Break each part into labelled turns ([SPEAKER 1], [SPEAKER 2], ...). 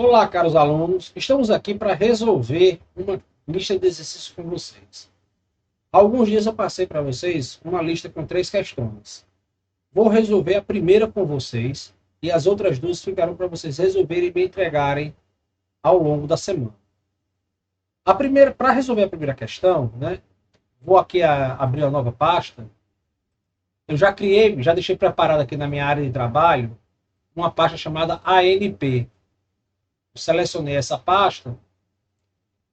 [SPEAKER 1] Olá, caros alunos. Estamos aqui para resolver uma lista de exercícios com vocês. Há alguns dias eu passei para vocês uma lista com 3 questões. Vou resolver a primeira com vocês e as outras 2 ficarão para vocês resolverem e me entregarem ao longo da semana. Para resolver a primeira questão, né, vou aqui abrir a nova pasta. Eu já deixei preparado aqui na minha área de trabalho uma pasta chamada ANP. Selecionei essa pasta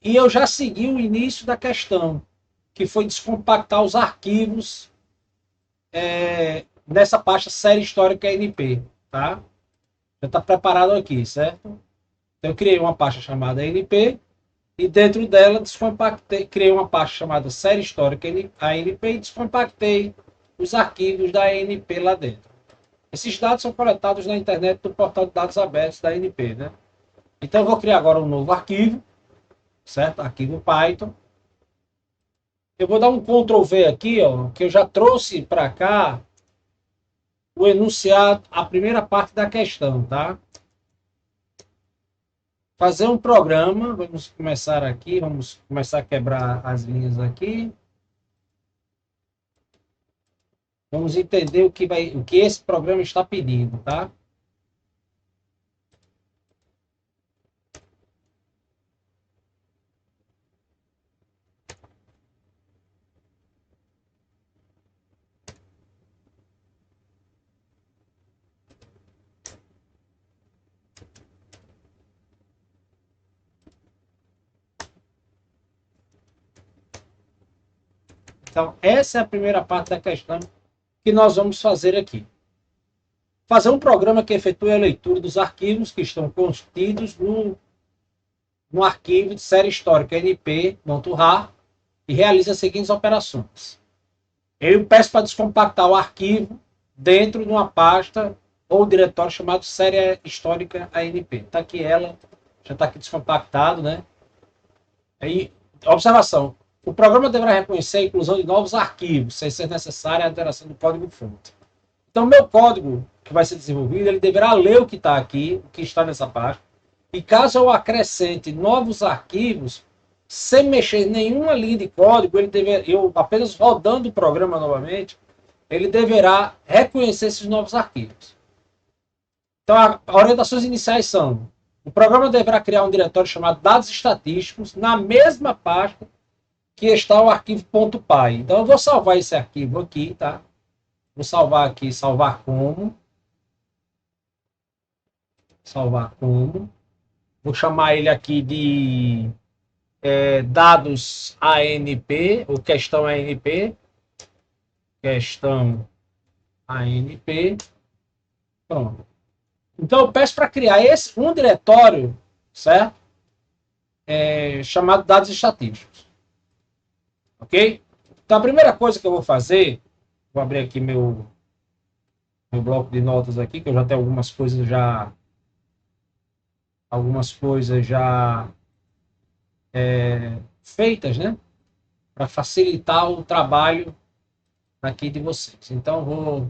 [SPEAKER 1] e eu já segui o início da questão, que foi descompactar os arquivos nessa pasta série histórica ANP, tá? Já está preparado aqui, certo? Então eu criei uma pasta chamada ANP e dentro dela criei uma pasta chamada série histórica ANP e descompactei os arquivos da ANP lá dentro. Esses dados são coletados na internet do portal de dados abertos da ANP, né? Então eu vou criar agora um novo arquivo, certo? Arquivo Python. Eu vou dar um Ctrl V aqui, ó, que eu já trouxe para cá o enunciado, a primeira parte da questão, tá? Fazer um programa, vamos começar aqui, vamos começar a quebrar as linhas aqui. Vamos entender o que esse programa está pedindo, tá? Então, essa é a primeira parte da questão que nós vamos fazer aqui. Fazer um programa que efetue a leitura dos arquivos que estão contidos no arquivo de série histórica np.rar e realiza as seguintes operações. Eu peço para descompactar o arquivo dentro de uma pasta ou diretório chamado série histórica ANP. Está aqui ela, já está aqui descompactado, né? Aí, observação. O programa deverá reconhecer a inclusão de novos arquivos, sem ser necessária a alteração do código-fonte. Então, meu código que vai ser desenvolvido, ele deverá ler o que está aqui, o que está nessa pasta, e caso eu acrescente novos arquivos, sem mexer em nenhuma linha de código, eu apenas rodando o programa novamente, ele deverá reconhecer esses novos arquivos. Então, as orientações iniciais são: o programa deverá criar um diretório chamado dados estatísticos na mesma pasta que está o arquivo .py. Então eu vou salvar esse arquivo aqui, tá? Vou salvar aqui, salvar como. Salvar como. Vou chamar ele aqui de dados ANP, ou questão ANP. Questão ANP. Pronto. Então eu peço para criar um diretório, certo? Chamado dados estatísticos. Ok? Então a primeira coisa que eu vou fazer, vou abrir aqui meu bloco de notas aqui, que eu já tenho algumas coisas já feitas, né? Para facilitar o trabalho aqui de vocês. Então vou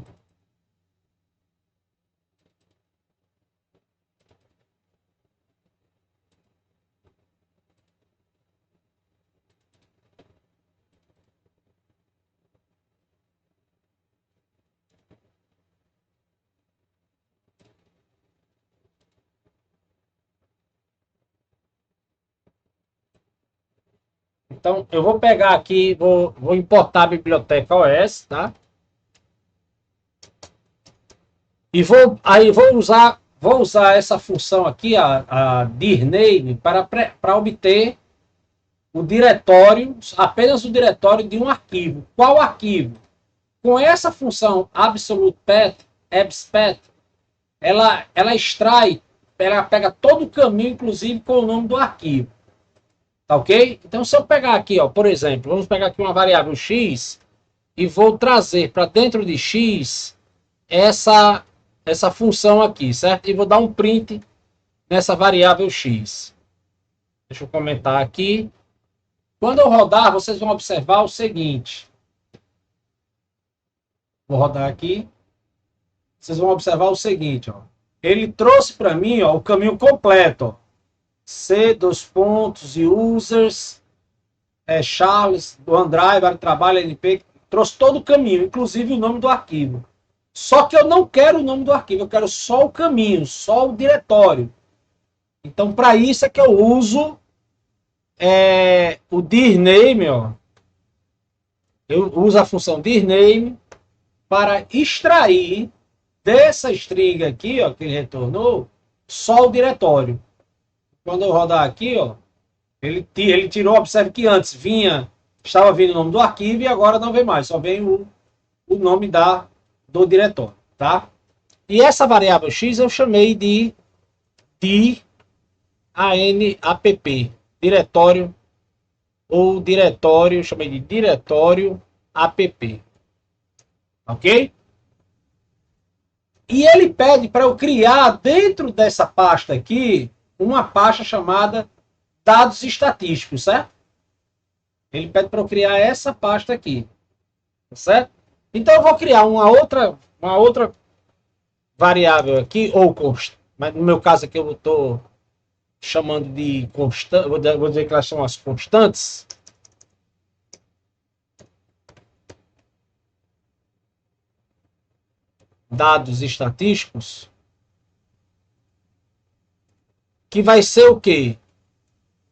[SPEAKER 1] Então, eu vou pegar aqui, vou importar a biblioteca OS, tá? E vou usar essa função aqui, a dirname, para obter o diretório, apenas o diretório de um arquivo. Qual arquivo? Com essa função absolute_path, abspath, ela extrai, ela pega todo o caminho, inclusive com o nome do arquivo. Tá ok? Então, se eu pegar aqui, ó, por exemplo, vamos pegar aqui uma variável x e vou trazer para dentro de x essa função aqui, certo? E vou dar um print nessa variável x. Deixa eu comentar aqui. Quando eu rodar, vocês vão observar o seguinte. Vou rodar aqui. Vocês vão observar o seguinte, ó. Ele trouxe para mim, ó, o caminho completo, ó. C, dois pontos, users, Charles, do OneDrive, área de trabalho, NP, trouxe todo o caminho, inclusive o nome do arquivo. Só que eu não quero o nome do arquivo, eu quero só o caminho, só o diretório. Então, para isso é que eu uso o dirname, ó. Eu uso a função dirname para extrair dessa string aqui, ó, que ele retornou, só o diretório. Quando eu rodar aqui, ó, ele tirou, observe que antes estava vindo o nome do arquivo e agora não vem mais, só vem o nome do diretório, tá? E essa variável x eu chamei de ANAPP, diretório, ou diretório, chamei de diretório app, ok? E ele pede para eu criar dentro dessa pasta aqui uma pasta chamada dados estatísticos, certo? Ele pede para eu criar essa pasta aqui, certo? Então eu vou criar uma outra variável aqui, ou constante, mas no meu caso aqui eu estou chamando de constante, vou dizer que elas são as constantes. Dados estatísticos, que vai ser o quê?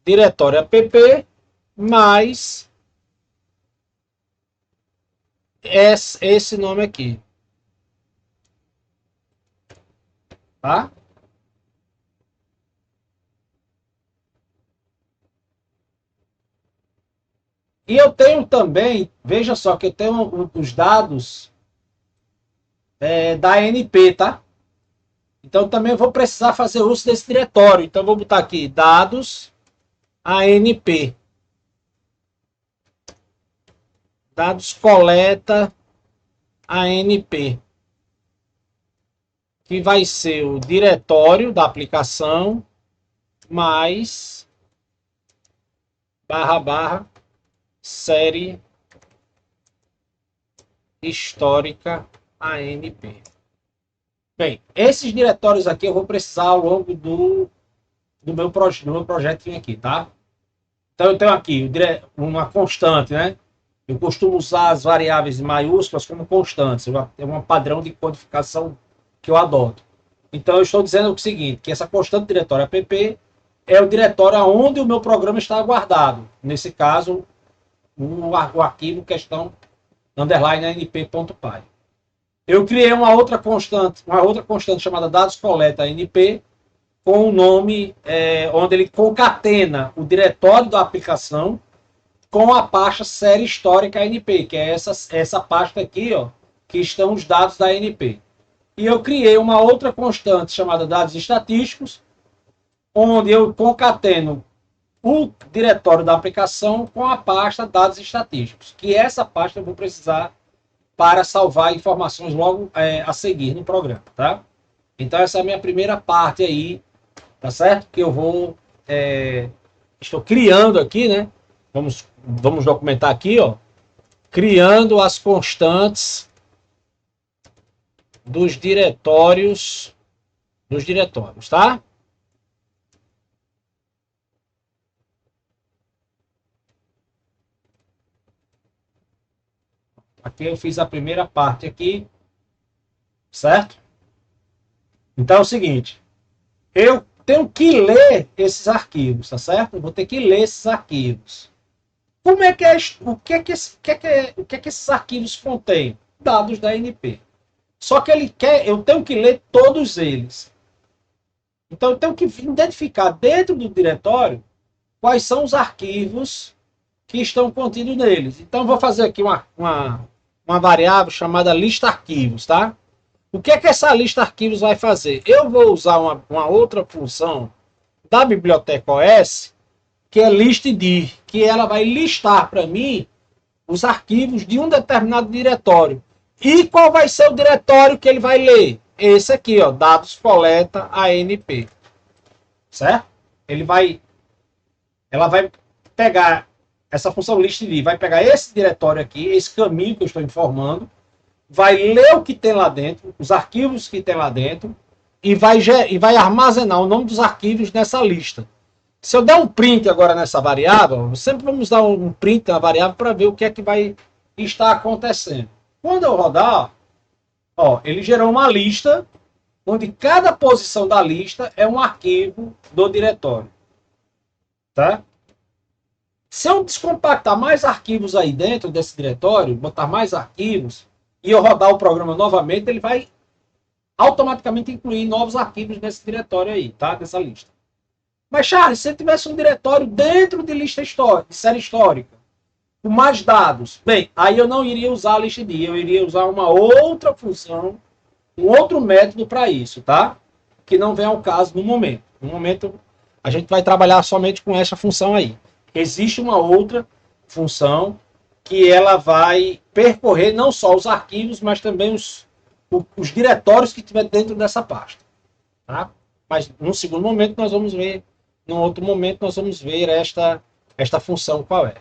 [SPEAKER 1] Diretório app mais esse nome aqui, tá? E eu tenho também, veja só que eu tenho os dados da ANP, tá? Então também vou precisar fazer uso desse diretório. Então vou botar aqui dados ANP. Dados coleta ANP. Que vai ser o diretório da aplicação mais // série histórica ANP. Bem, esses diretórios aqui eu vou precisar ao longo do meu projetinho aqui, tá? Então eu tenho aqui uma constante, né? Eu costumo usar as variáveis maiúsculas como constantes. É um padrão de codificação que eu adoto. Então eu estou dizendo o seguinte, que essa constante diretório app é o diretório onde o meu programa está guardado. Nesse caso, o arquivo questão underline anp.py. Eu criei uma outra constante chamada dados coleta ANP, com o nome onde ele concatena o diretório da aplicação com a pasta série histórica ANP, que é essa pasta aqui, ó, que estão os dados da ANP. E eu criei uma outra constante chamada dados estatísticos, onde eu concateno o diretório da aplicação com a pasta dados estatísticos, que essa pasta eu vou precisar para salvar informações logo a seguir no programa, tá? Então essa é a minha primeira parte aí, tá certo? Que eu vou estou criando aqui, né? Vamos documentar aqui, ó, criando as constantes dos diretórios, tá? Aqui eu fiz a primeira parte aqui, certo? Então é o seguinte, eu tenho que ler esses arquivos, tá certo? Eu vou ter que ler esses arquivos. Como é que o que é que esses arquivos contêm? Dados da ANP. Só que eu tenho que ler todos eles. Então eu tenho que identificar dentro do diretório quais são os arquivos que estão contidos neles. Então eu vou fazer aqui uma variável chamada lista arquivos, tá? O que é que essa lista arquivos vai fazer? Eu vou usar uma outra função da biblioteca OS, que é listdir, que ela vai listar para mim os arquivos de um determinado diretório. E qual vai ser o diretório que ele vai ler? Esse aqui, ó, dados coleta ANP. Certo? Ela vai pegar essa função listdir, vai pegar esse diretório aqui, esse caminho que eu estou informando, vai ler o que tem lá dentro, os arquivos que tem lá dentro, e vai armazenar o nome dos arquivos nessa lista. Se eu der um print agora nessa variável, sempre vamos dar um print na variável para ver o que é que vai estar acontecendo. Quando eu rodar, ó, ele gerou uma lista onde cada posição da lista é um arquivo do diretório. Tá? Se eu descompactar mais arquivos aí dentro desse diretório, botar mais arquivos, e eu rodar o programa novamente, ele vai automaticamente incluir novos arquivos nesse diretório aí, tá? Dessa lista. Mas, Charles, se eu tivesse um diretório dentro de lista histórica, de série histórica, com mais dados, bem, aí eu não iria usar a listd, eu iria usar uma outra função, um outro método para isso, tá? Que não vem ao caso no momento. No momento, a gente vai trabalhar somente com essa função aí. Existe uma outra função que ela vai percorrer não só os arquivos, mas também os diretórios que tiver dentro dessa pasta. Tá? Mas num segundo momento nós vamos ver, num outro momento nós vamos ver esta função qual é.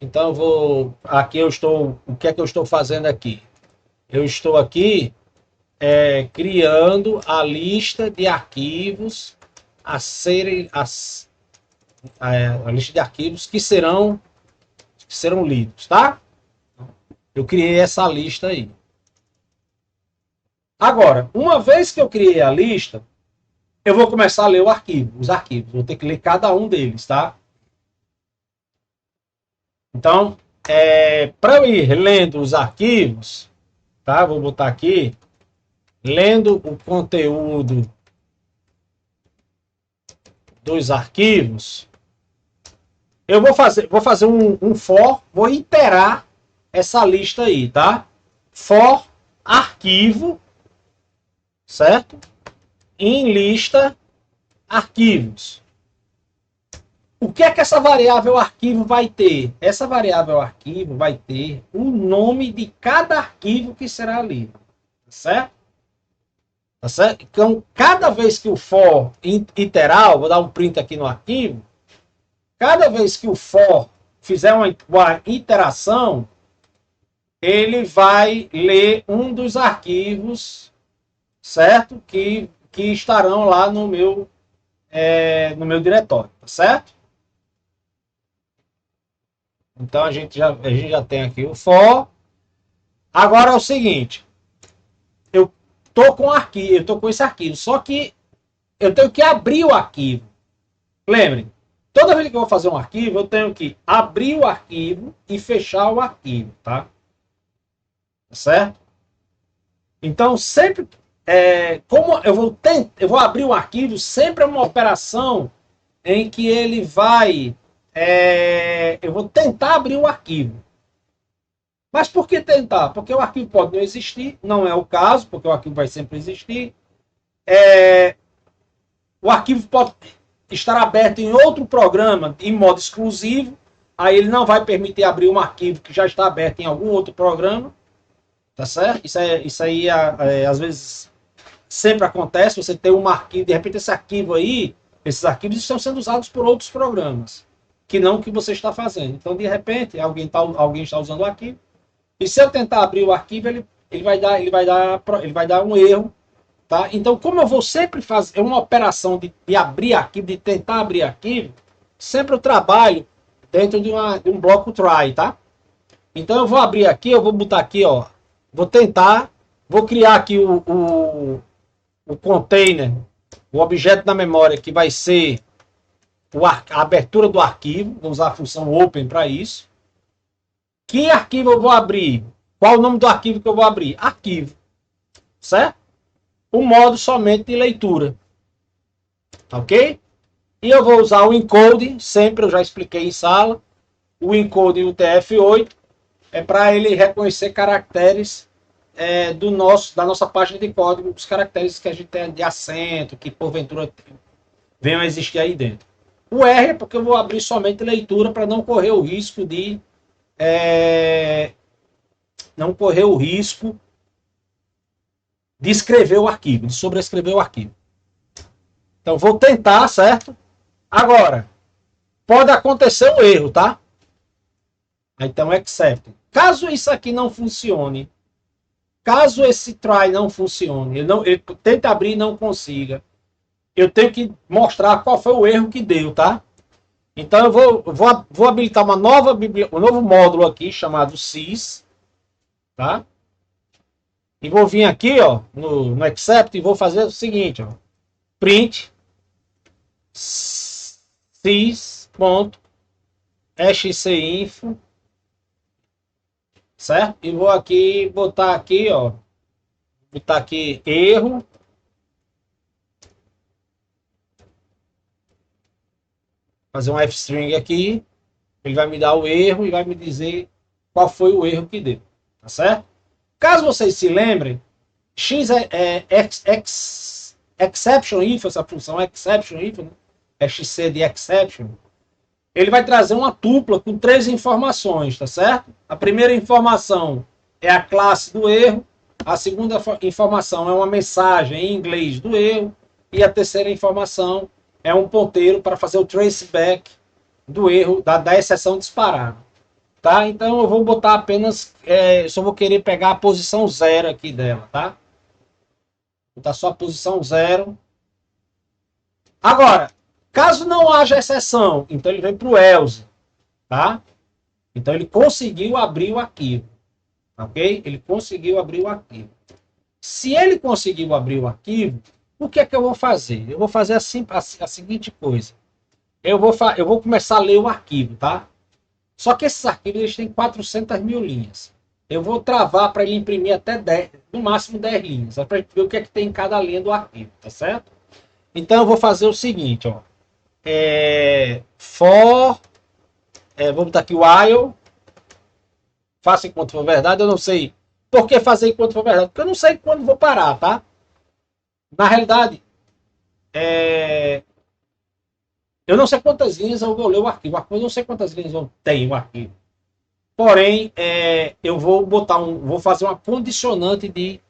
[SPEAKER 1] Então eu vou, aqui eu estou, o que é que eu estou fazendo aqui? Eu estou aqui criando a lista de arquivos a serem, a lista de arquivos que serão lidos, tá? Eu criei essa lista aí. Agora, uma vez que eu criei a lista, eu vou começar a ler os arquivos. Vou ter que ler cada um deles, tá? Então, para eu ir lendo os arquivos, tá? Vou botar aqui, lendo o conteúdo dos arquivos, eu vou fazer um for, vou iterar essa lista aí, tá? For arquivo, certo? Em lista arquivos. O que é que essa variável arquivo vai ter? Essa variável arquivo vai ter o nome de cada arquivo que será lido, tá certo? Tá certo? Então, cada vez que o for iterar, vou dar um print aqui no arquivo, cada vez que o for fizer uma iteração, ele vai ler um dos arquivos, certo? Que estarão lá no meu diretório, tá certo? Então a gente já tem aqui o for. Agora é o seguinte, eu tô com esse arquivo, só que eu tenho que abrir o arquivo. Lembrem, toda vez que eu vou fazer um arquivo, eu tenho que abrir o arquivo e fechar o arquivo, tá? Tá certo? Então, sempre, como eu vou abrir o arquivo, sempre é uma operação em que ele vai, eu vou tentar abrir o arquivo. Mas por que tentar? Porque o arquivo pode não existir, não é o caso, porque o arquivo vai sempre existir. O arquivo pode estar aberto em outro programa em modo exclusivo, aí ele não vai permitir abrir um arquivo que já está aberto em algum outro programa, tá certo? Isso aí às vezes sempre acontece, você tem um arquivo, de repente esse arquivo aí, esses arquivos estão sendo usados por outros programas, que não o que você está fazendo. Então, de repente, alguém está usando o arquivo, e se eu tentar abrir o arquivo, ele vai dar um erro. Tá? Então, como eu vou sempre fazer uma operação de abrir arquivo, de tentar abrir arquivo, sempre eu trabalho dentro de um bloco try, tá? Então, eu vou abrir aqui, eu vou botar aqui, ó, vou criar aqui o container, o objeto da memória, que vai ser a abertura do arquivo, vou usar a função open para isso. Que arquivo eu vou abrir? Qual o nome do arquivo que eu vou abrir? Arquivo, certo? O modo somente de leitura, ok? E eu vou usar o encode, sempre eu já expliquei em sala, o encode UTF-8 é para ele reconhecer caracteres da nossa página de código, os caracteres que a gente tem de acento, que porventura venham a existir aí dentro. O R é porque eu vou abrir somente leitura para não correr o risco de escrever o arquivo, de sobrescrever o arquivo. Então, vou tentar, certo? Agora, pode acontecer um erro, tá? Então, except. Caso isso aqui não funcione, caso esse try não funcione, ele tenta abrir e não consiga, eu tenho que mostrar qual foi o erro que deu, tá? Então eu vou habilitar um novo módulo aqui chamado sys, tá? E vou vir aqui, ó, no accept e vou fazer o seguinte, ó, print sys.xcinfo, certo? E vou aqui botar aqui, ó, botar aqui erro. Fazer um f-string aqui, ele vai me dar o erro e vai me dizer qual foi o erro que deu, tá certo? Caso vocês se lembrem, exception if, essa função exception if, né? XC de exception, ele vai trazer uma tupla com 3 informações, tá certo? A primeira informação é a classe do erro, a segunda informação é uma mensagem em inglês do erro, e a terceira informação é um ponteiro para fazer o traceback do erro, da exceção disparada. Tá? Então eu vou botar apenas, só vou querer pegar a posição 0 aqui dela, tá? Vou botar só a posição 0. Agora, caso não haja exceção, então ele vem para o else, tá? Então ele conseguiu abrir o arquivo, ok? Ele conseguiu abrir o arquivo. Se ele conseguiu abrir o arquivo, o que é que eu vou fazer? Eu vou fazer assim, a seguinte coisa. Eu vou começar a ler o arquivo, tá? Só que esses arquivos eles têm 400 mil linhas. Eu vou travar para ele imprimir até 10, no máximo 10 linhas, para ver o que é que tem em cada linha do arquivo, tá certo? Então eu vou fazer o seguinte, ó. Vou botar aqui o while, faça enquanto for verdade. Eu não sei por que fazer enquanto for verdade, porque eu não sei quando vou parar, tá? Na realidade, eu não sei quantas linhas eu vou ler o arquivo. Eu não sei quantas linhas eu tenho o arquivo. Porém, eu vou fazer uma condicionante de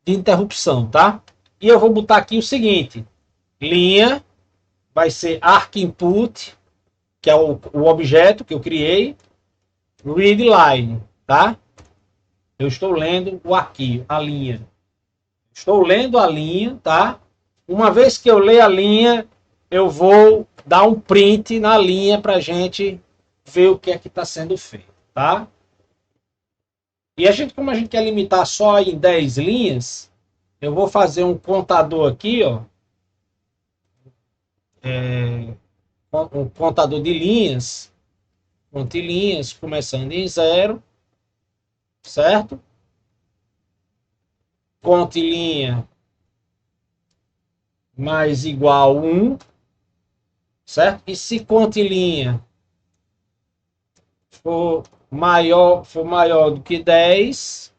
[SPEAKER 1] interrupção, tá? E eu vou botar aqui o seguinte: linha vai ser arcInput, que é o objeto que eu criei, readLine, tá? Eu estou lendo o arquivo, a linha. Estou lendo a linha, tá? Uma vez que eu ler a linha, eu vou dar um print na linha para a gente ver o que é que está sendo feito, tá? E como a gente quer limitar só em 10 linhas, eu vou fazer um contador aqui, ó. Um contador de linhas, conte linhas, começando em 0, certo? Conte linha mais igual 1, certo? E se conte linha for maior do que 10,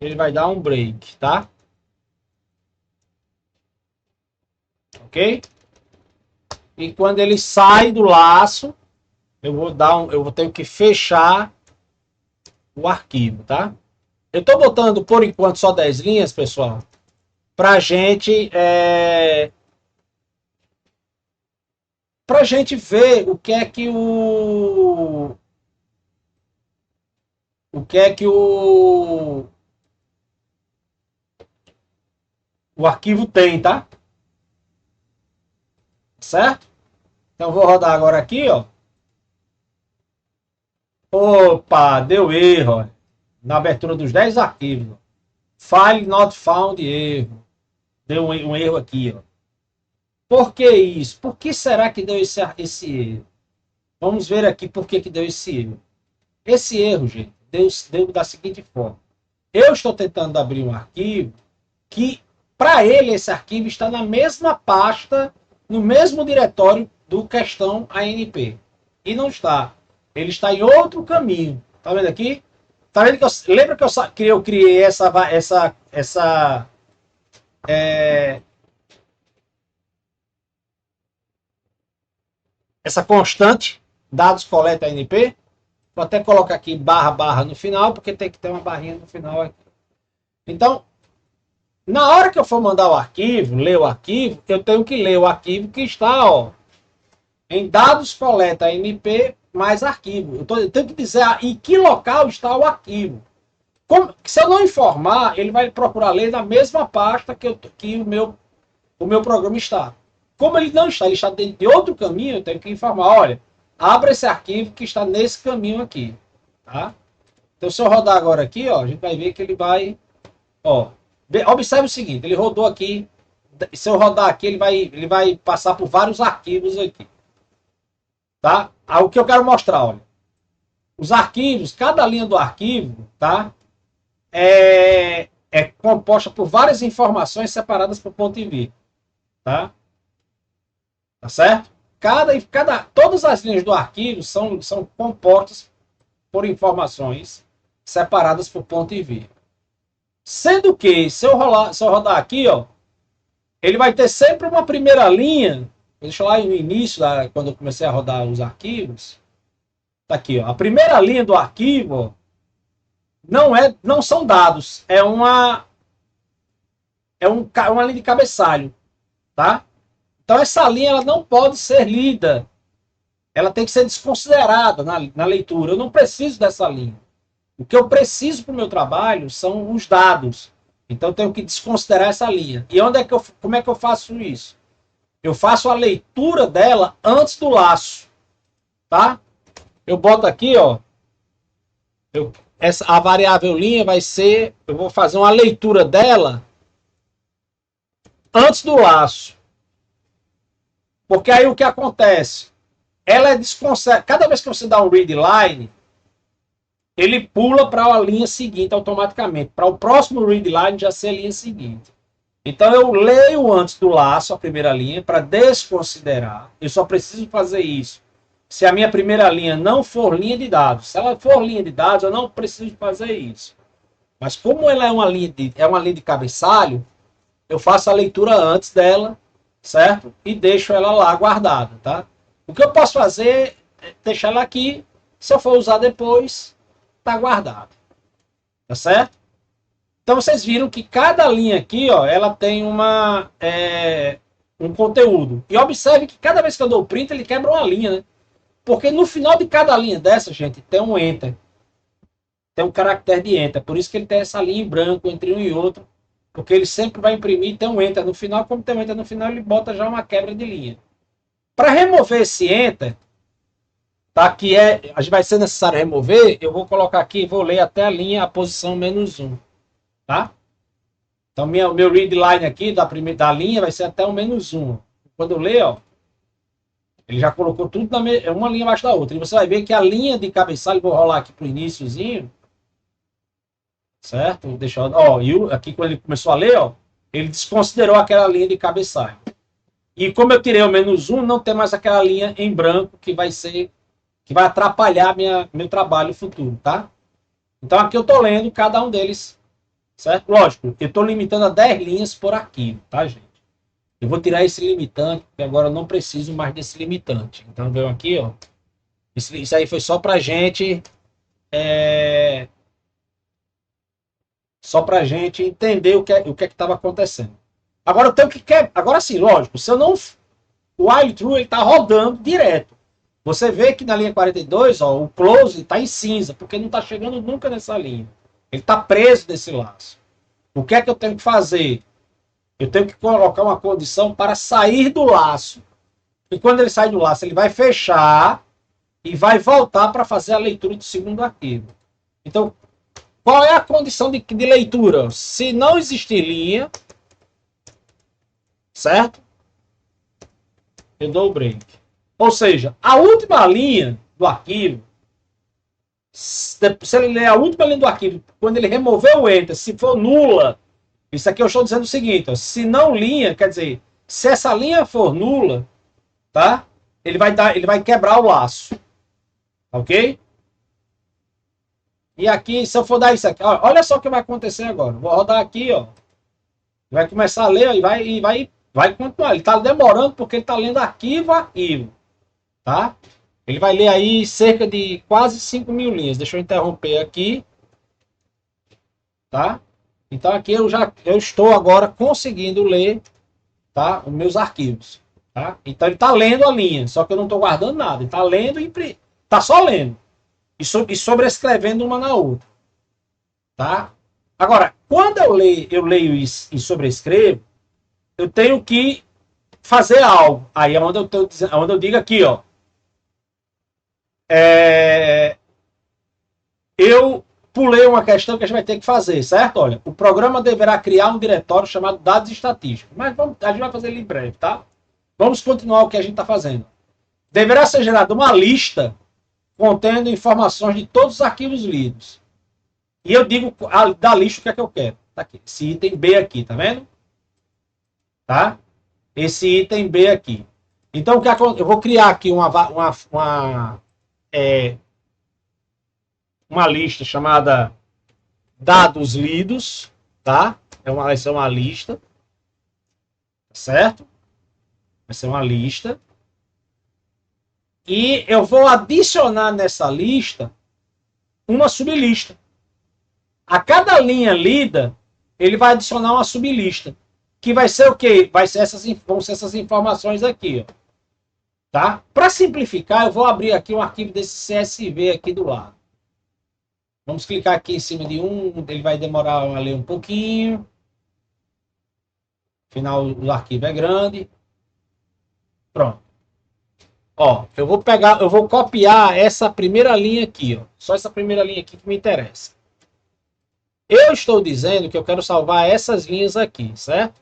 [SPEAKER 1] ele vai dar um break, tá? Ok? E quando ele sai do laço, eu vou ter que fechar o arquivo, tá? Eu estou botando por enquanto só 10 linhas, pessoal, para gente ver o que é que o arquivo tem, tá? Certo? Então vou rodar agora aqui, ó. Opa, deu erro, ó, na abertura dos 10 arquivos. Ó. File not found, erro. Deu um erro aqui, ó. Por que isso? Por que será que deu esse erro? Vamos ver aqui por que deu esse erro. Esse erro, gente, deu da seguinte forma. Eu estou tentando abrir um arquivo que, para ele, esse arquivo está na mesma pasta, no mesmo diretório do questão ANP. E não está. Ele está em outro caminho. Tá vendo aqui? Tá vendo que lembra que eu criei essa constante, dados coleta ANP? Vou até colocar aqui barra no final, porque tem que ter uma barrinha no final aqui. Então, na hora que eu for mandar o arquivo, ler o arquivo, eu tenho que ler o arquivo que está, ó, em dados coleta ANP mais arquivo. Eu tenho que dizer em que local está o arquivo. Se eu não informar, ele vai procurar ler na mesma pasta que o meu programa está. como ele não está, ele está dentro de outro caminho, eu tenho que informar, olha, abra esse arquivo que está nesse caminho aqui, tá? Então, se eu rodar agora aqui, ó, a gente vai ver que ele vai, ó, observe o seguinte, ele rodou aqui, se eu rodar aqui, ele vai passar por vários arquivos aqui, tá? Aí, o que eu quero mostrar, olha, os arquivos, cada linha do arquivo, tá? É composta por várias informações separadas por ponto e vírgula, tá? Tá certo? Todas as linhas do arquivo são compostas por informações separadas por ponto e vírgula. Sendo que, se eu rodar aqui, ó, ele vai ter sempre uma primeira linha. Deixa eu lá no início, quando eu comecei a rodar os arquivos. Tá aqui, ó. A primeira linha do arquivo, ó, não são dados, é uma linha de cabeçalho, tá? Então essa linha ela não pode ser lida, ela tem que ser desconsiderada na leitura. Eu não preciso dessa linha. O que eu preciso para o meu trabalho são os dados. Então eu tenho que desconsiderar essa linha. E como é que eu faço isso? Eu faço a leitura dela antes do laço, tá? Eu boto aqui, ó. A variável linha vai ser, eu vou fazer uma leitura dela antes do laço. Porque aí o que acontece? Ela é desconcertada. Cada vez que você dá um read line, ele pula para a linha seguinte automaticamente. Para o próximo read line já ser a linha seguinte. Então eu leio antes do laço a primeira linha para desconsiderar. Eu só preciso fazer isso se a minha primeira linha não for linha de dados. Se ela for linha de dados, eu não preciso fazer isso. Mas como ela é uma linha de cabeçalho, eu faço a leitura antes dela, certo? E deixo ela lá guardada, tá? O que eu posso fazer é deixar ela aqui. Se eu for usar depois, tá guardado. Tá certo? Então vocês viram que cada linha aqui, ó, ela tem um conteúdo. E observe que cada vez que eu dou print, ele quebra uma linha, né? Porque no final de cada linha dessa, gente, tem um enter. Tem um caractere de enter. Por isso que ele tem essa linha em branco entre um e outro. Porque ele sempre vai imprimir e tem um enter no final. Como tem um enter no final, ele bota já uma quebra de linha. Para remover esse enter, tá? Vai ser necessário remover. Eu vou colocar aqui, vou ler até a posição -1. Tá? Então, meu read line aqui da linha vai ser até o -1. Quando eu ler, ó, ele já colocou tudo uma linha abaixo da outra. E você vai ver que a linha de cabeçalho, vou rolar aqui pro iniciozinho, certo? Deixa eu, ó, aqui quando ele começou a ler, ó, ele desconsiderou aquela linha de cabeçalho. E como eu tirei o -1, não tem mais aquela linha em branco que vai atrapalhar meu trabalho futuro, tá? Então aqui eu tô lendo cada um deles, certo? Lógico, eu tô limitando a 10 linhas por arquivo, tá, gente? Eu vou tirar esse limitante, porque agora eu não preciso mais desse limitante. Então, veio aqui, ó. Isso aí foi só pra gente... Só pra gente entender o que é que estava acontecendo. Agora eu tenho que... Agora sim, lógico, se eu não... O while true, ele tá rodando direto. Você vê que na linha 42, ó, o close tá em cinza, porque não tá chegando nunca nessa linha. Ele tá preso nesse laço. O que é que eu tenho que fazer? Eu tenho que colocar uma condição para sair do laço. E quando ele sai do laço, ele vai fechar e vai voltar para fazer a leitura do segundo arquivo. Então, qual é a condição de leitura? Se não existir linha, certo? Eu dou o break. Ou seja, a última linha do arquivo, se ele ler a última linha do arquivo, quando ele remover o enter, se for nula, isso aqui eu estou dizendo o seguinte, ó, se não linha, quer dizer, se essa linha for nula, tá? Ele vai quebrar o laço. Ok? E aqui, se eu for dar isso aqui, ó, olha só o que vai acontecer agora. Vou rodar aqui, ó. Vai começar a ler e vai continuar. Ele está demorando porque ele está lendo arquivo a arquivo. Tá? Ele vai ler aí cerca de quase 5.000 linhas. Deixa eu interromper aqui. Tá? Então aqui eu estou agora conseguindo ler, tá, os meus arquivos. Tá? Então ele está lendo a linha, só que eu não estou guardando nada. Ele está lendo e está só lendo. E sobrescrevendo uma na outra. Tá? Agora, quando eu leio e sobrescrevo, eu tenho que fazer algo. Aí é onde onde eu digo aqui, ó. Eu pulei uma questão que a gente vai ter que fazer, certo? Olha, o programa deverá criar um diretório chamado dados estatísticos. Mas a gente vai fazer ele em breve, tá? Vamos continuar o que a gente está fazendo. Deverá ser gerada uma lista contendo informações de todos os arquivos lidos. E eu digo da lista o que é que eu quero. Tá aqui. Esse item B aqui, tá vendo? Tá? Esse item B aqui. Então, eu vou criar aqui uma lista chamada dados lidos, tá? Vai ser uma lista, certo? Vai ser uma lista. E eu vou adicionar nessa lista uma sublista. A cada linha lida, ele vai adicionar uma sublista. Que vai ser o quê? Vão ser essas informações aqui, ó. Tá? Para simplificar, eu vou abrir aqui um arquivo desse CSV aqui do lado. Vamos clicar aqui em cima de ele vai demorar a ler um pouquinho. Afinal, o arquivo é grande. Pronto. Ó, eu vou copiar essa primeira linha aqui, ó. Só essa primeira linha aqui que me interessa. Eu estou dizendo que eu quero salvar essas linhas aqui, certo?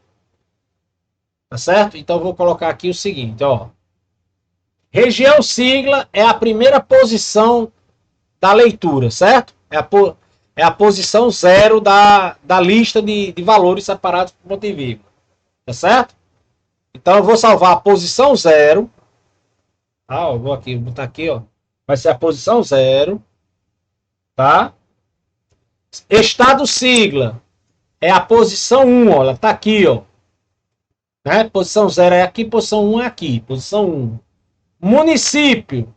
[SPEAKER 1] Tá certo? Então eu vou colocar aqui o seguinte, ó. Região sigla é a primeira posição da leitura, certo? É a posição 0 da lista de valores separados por ponto e vírgula. Tá certo? Então eu vou salvar a posição 0. Ah, eu vou botar aqui, ó. Vai ser a posição 0. Tá? Estado sigla é a posição 1, ó. Ela tá aqui, ó. Né? Posição 0 é aqui, posição 1 é aqui. Posição 1. Município.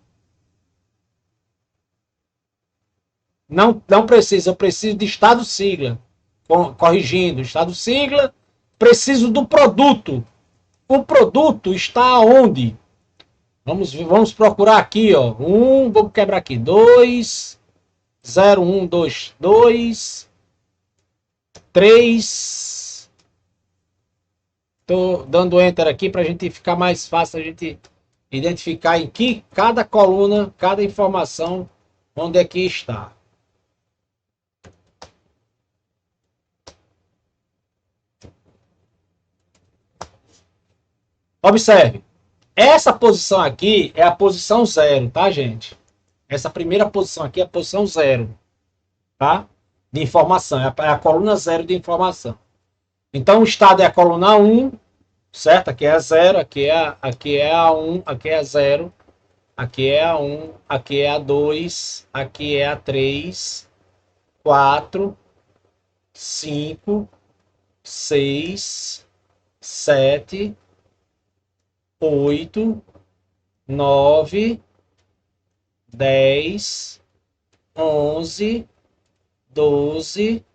[SPEAKER 1] Não precisa, eu preciso de estado sigla. Corrigindo, estado sigla. Preciso do produto. O produto está onde? Vamos procurar aqui, ó. Vamos quebrar aqui. 2, 0, 1, 2, 2, 3. Estou dando enter aqui para a gente ficar mais fácil a gente identificar em que cada coluna, cada informação, onde é que está. Observe. Essa posição aqui é a posição 0, tá, gente? Essa primeira posição aqui é a posição 0, tá? De informação, é a coluna 0 de informação. Então, o estado é a coluna 1, certo? Aqui é a 0, aqui é a 1, aqui é a 0, aqui é a 1, aqui é a 2, aqui é a 3, 4, 5, 6, 7, 8, 9, 10, 11, 12,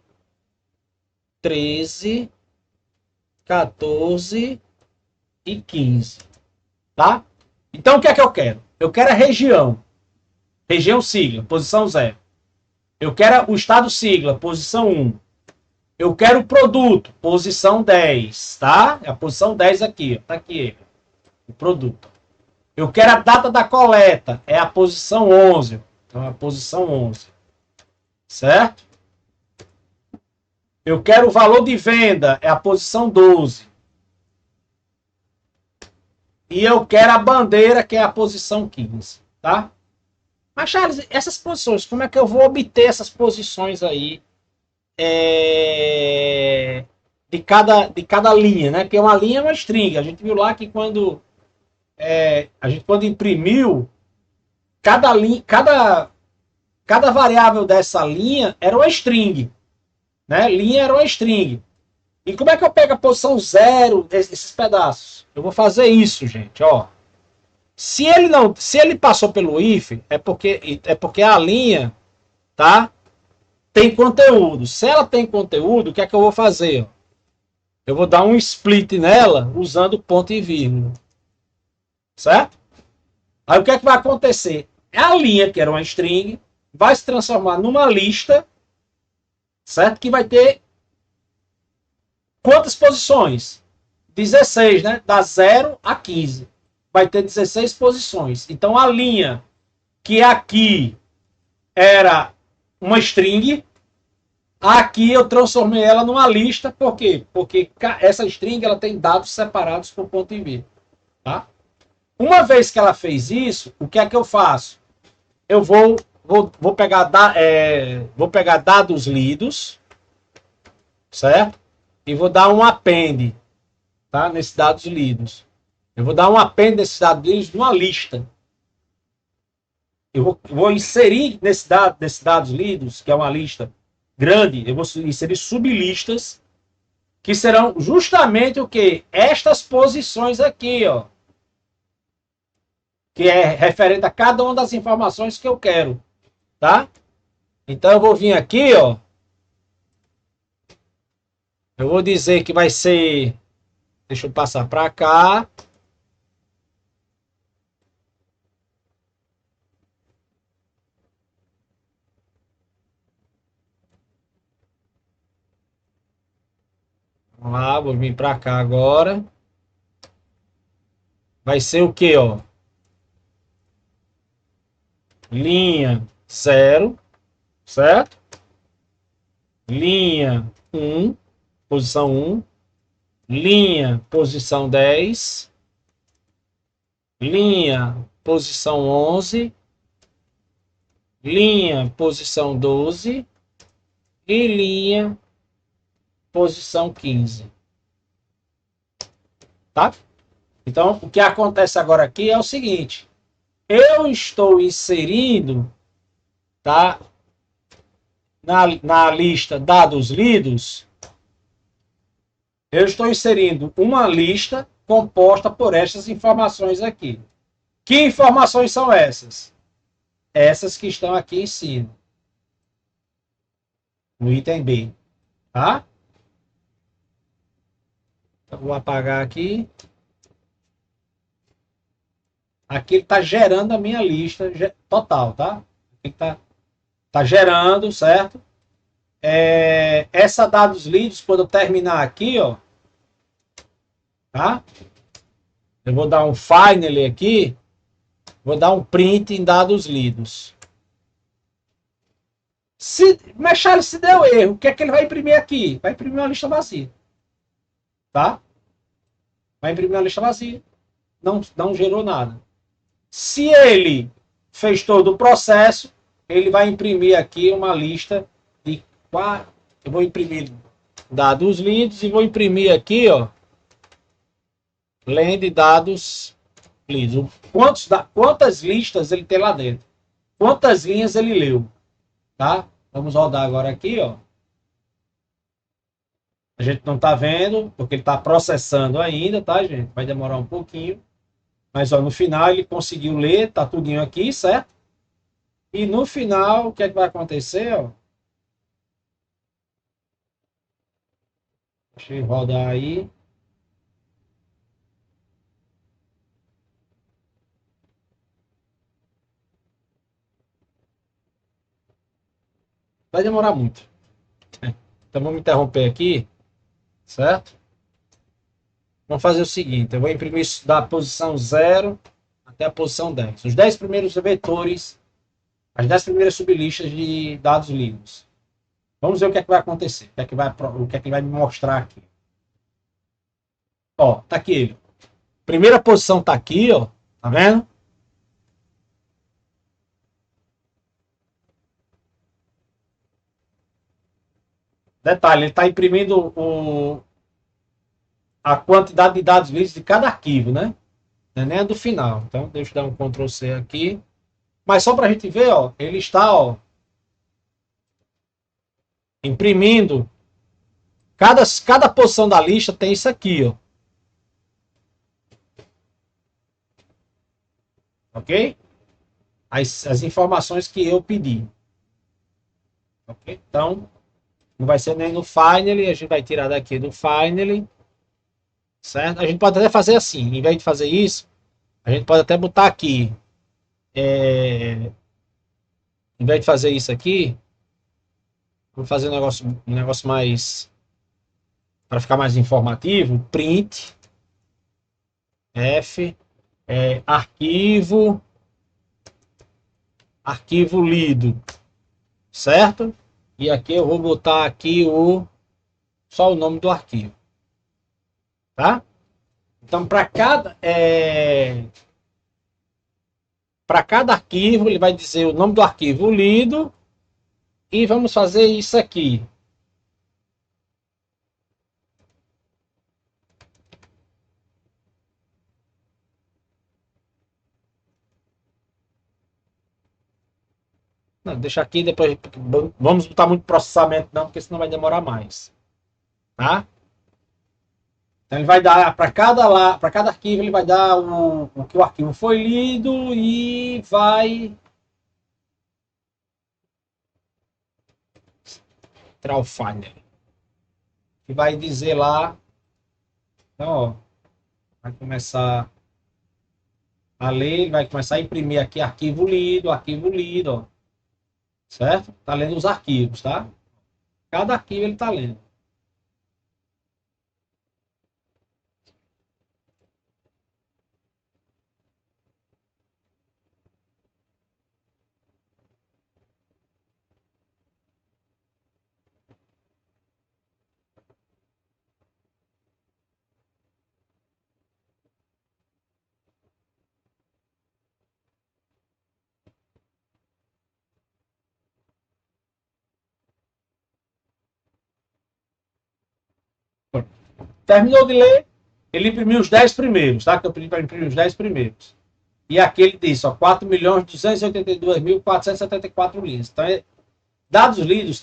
[SPEAKER 1] 13, 14 e 15. Tá? Então, o que é que eu quero? Eu quero a região. Região sigla, posição 0. Eu quero o estado sigla, posição 1. Eu quero o produto, posição 10. Tá? É a posição 10 aqui. Ó. Tá aqui ele. O produto. Eu quero a data da coleta. É a posição 11. Então, é a posição 11. Certo? Eu quero o valor de venda. É a posição 12. E eu quero a bandeira, que é a posição 15. Tá? Mas, Charles, essas posições, como é que eu vou obter essas posições aí de cada linha, né? Porque uma linha é uma string. A gente viu lá que quando imprimiu, cada variável dessa linha era uma string. Né? Linha era uma string. E como é que eu pego a posição 0 desses pedaços? Eu vou fazer isso, gente, ó. Se ele passou pelo if, é porque a linha, tá? Tem conteúdo. Se ela tem conteúdo, o que é que eu vou fazer? Eu vou dar um split nela usando ponto e vírgula. Certo? Aí o que é que vai acontecer? A linha, que era uma string, vai se transformar numa lista, certo? Que vai ter quantas posições? 16, né? Da 0 a 15. Vai ter 16 posições. Então, a linha que aqui era uma string, aqui eu transformei ela numa lista. Por quê? Porque essa string ela tem dados separados por ponto e vírgula. Tá? Uma vez que ela fez isso, o que é que eu faço? Eu vou pegar dados lidos, certo? E vou dar um append, tá? Nesses dados lidos. Eu vou dar um append desses dados lidos numa lista. Eu vou inserir nesses dados lidos, que é uma lista grande, eu vou inserir sublistas, que serão justamente o quê? Estas posições aqui, ó. Que é referente a cada uma das informações que eu quero, tá? Então eu vou vir aqui, ó. Eu vou dizer que vai ser... Deixa eu passar para cá. Vamos lá, vou vir para cá agora. Vai ser o quê, ó? Linha 0, certo? Linha 1, posição 1. Linha, posição 10. Linha, posição 11. Linha, posição 12. E linha, posição 15. Tá? Então, o que acontece agora aqui é o seguinte. Eu estou inserindo, tá? Na lista dados lidos, eu estou inserindo uma lista composta por estas informações aqui. Que informações são essas? Essas que estão aqui em cima. No item B. Tá? Eu vou apagar aqui. Aqui ele está gerando a minha lista total, tá? Aqui tá gerando, certo? Essa dados lidos, quando eu terminar aqui, ó, tá? Eu vou dar um finally aqui, vou dar um print em dados lidos. Se deu erro, o que é que ele vai imprimir aqui? Vai imprimir uma lista vazia. Tá? Vai imprimir uma lista vazia. Não gerou nada. Se ele fez todo o processo, ele vai imprimir aqui uma lista de 4. Eu vou imprimir dados lidos e vou imprimir aqui, ó, len de dados lidos. Quantas listas ele tem lá dentro? Quantas linhas ele leu? Tá? Vamos rodar agora aqui, ó. A gente não tá vendo, porque ele tá processando ainda, tá, gente? Vai demorar um pouquinho. Mas, ó, no final ele conseguiu ler, tá tudinho aqui, certo? E no final, o que é que vai acontecer, ó? Deixa eu rodar aí. Vai demorar muito. Então vamos interromper aqui, certo? Vamos fazer o seguinte, eu vou imprimir isso da posição 0 até a posição 10. Os 10 primeiros vetores, as 10 primeiras sublistas de dados lidos. Vamos ver o que é que vai acontecer, o que é que ele vai me mostrar aqui. Ó, tá aqui ele. Primeira posição tá aqui, ó, tá vendo? Detalhe, ele está imprimindo a quantidade de dados lidos de cada arquivo, né? Não é nem a do final. Então, deixa eu dar um Ctrl C aqui. Mas só para a gente ver, ó, ele está, ó, imprimindo. Cada posição da lista tem isso aqui, ó. Ok? As informações que eu pedi. Ok? Então, não vai ser nem no Finally, a gente vai tirar daqui do Finally. Certo? A gente pode até fazer assim, em vez de fazer isso, a gente pode até botar aqui. Em vez de fazer isso aqui, vou fazer um negócio mais, para ficar mais informativo, print, F, arquivo lido, certo? E aqui eu vou botar aqui só o nome do arquivo, tá? Então, para cada arquivo, ele vai dizer o nome do arquivo lido e vamos fazer isso aqui. Não, deixa aqui, depois vamos botar muito processamento não, porque senão vai demorar mais, tá? Então ele vai dar para cada arquivo ele vai dar o que o arquivo foi lido e vai tirar o file e vai dizer lá, então, ó, vai começar a ler, ele vai começar a imprimir aqui arquivo lido, ó, certo? Tá lendo os arquivos, tá? Cada arquivo ele tá lendo. Terminou de ler, ele imprimiu os 10 primeiros, tá? Que eu pedi para imprimir os 10 primeiros. E aqui ele diz, ó, 4.282.474 linhas. Então, dados lidos,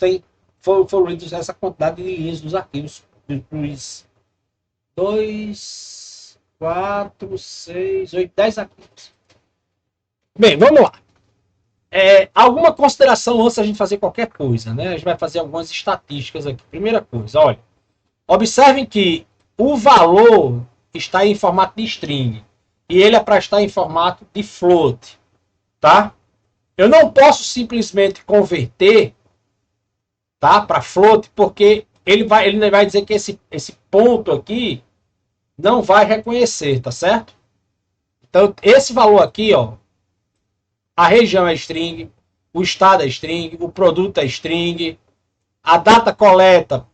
[SPEAKER 1] foram lidos essa quantidade de linhas dos arquivos dos 2, 4, 6, 8, 10 arquivos. Bem, vamos lá. Alguma consideração antes da gente fazer qualquer coisa, né? A gente vai fazer algumas estatísticas aqui. Primeira coisa, olha. Observem que o valor está em formato de string e ele é para estar em formato de float, tá? Eu não posso simplesmente converter, tá, para float, porque ele vai dizer que esse ponto aqui não vai reconhecer, tá certo? Então, esse valor aqui, ó, a região é string, o estado é string, o produto é string, a data coleta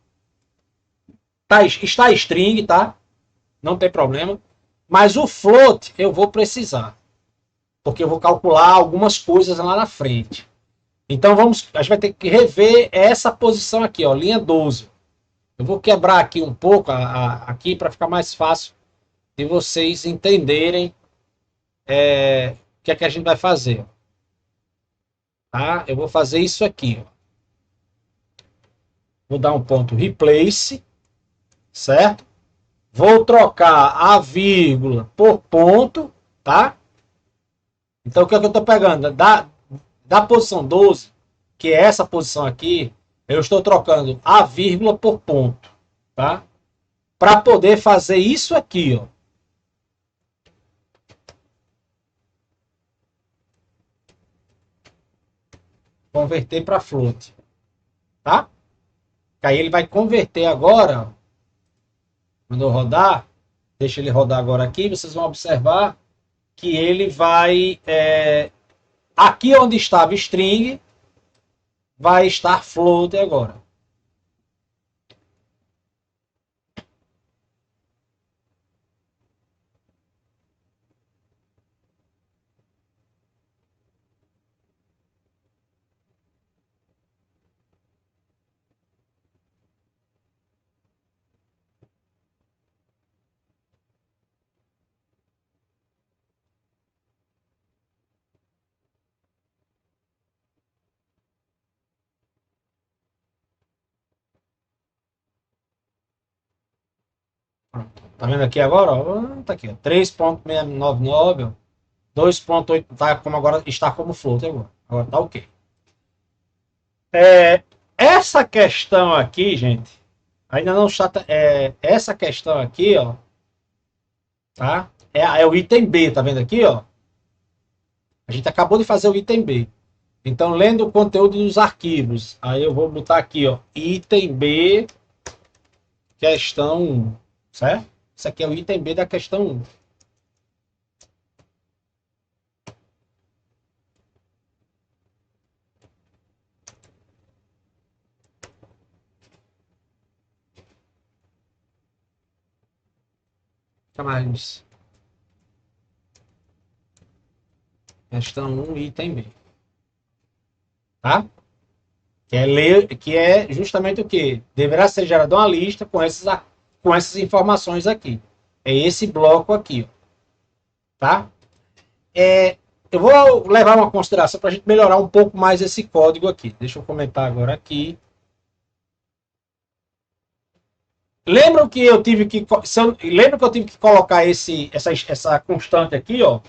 [SPEAKER 1] está string, tá? Não tem problema. Mas o float eu vou precisar, porque eu vou calcular algumas coisas lá na frente. Então a gente vai ter que rever essa posição aqui, ó, linha 12. Eu vou quebrar aqui um pouco aqui para ficar mais fácil de vocês entenderem o que é que a gente vai fazer. Tá? Eu vou fazer isso aqui. Ó. Vou dar um ponto replace, certo? Vou trocar a vírgula por ponto, tá? Então o que é que eu estou pegando? Da posição 12, que é essa posição aqui, eu estou trocando a vírgula por ponto, tá? Para poder fazer isso aqui, ó. Converter para float, tá? Aí ele vai converter agora, quando eu rodar, deixa ele rodar agora aqui, vocês vão observar que ele vai, aqui onde estava string, vai estar float agora. Tá vendo aqui agora? Ó, tá aqui, 3.699, 2.8, tá como agora, está como float agora. Agora tá ok. Essa questão aqui, gente, ainda não está. Essa questão aqui, ó, tá? É o item B, tá vendo aqui, ó? A gente acabou de fazer o item B. Então, lendo o conteúdo dos arquivos, aí eu vou botar aqui, ó, item B, questão 1, certo? Isso aqui é o item B da questão 1. mais questão 1, item B. Tá? Que é justamente o que? Deverá ser gerada uma lista com essas informações aqui. É esse bloco aqui. Ó. Tá? Eu vou levar uma consideração para a gente melhorar um pouco mais esse código aqui. Deixa eu comentar agora aqui. Lembram que eu tive que colocar essa constante aqui, ó?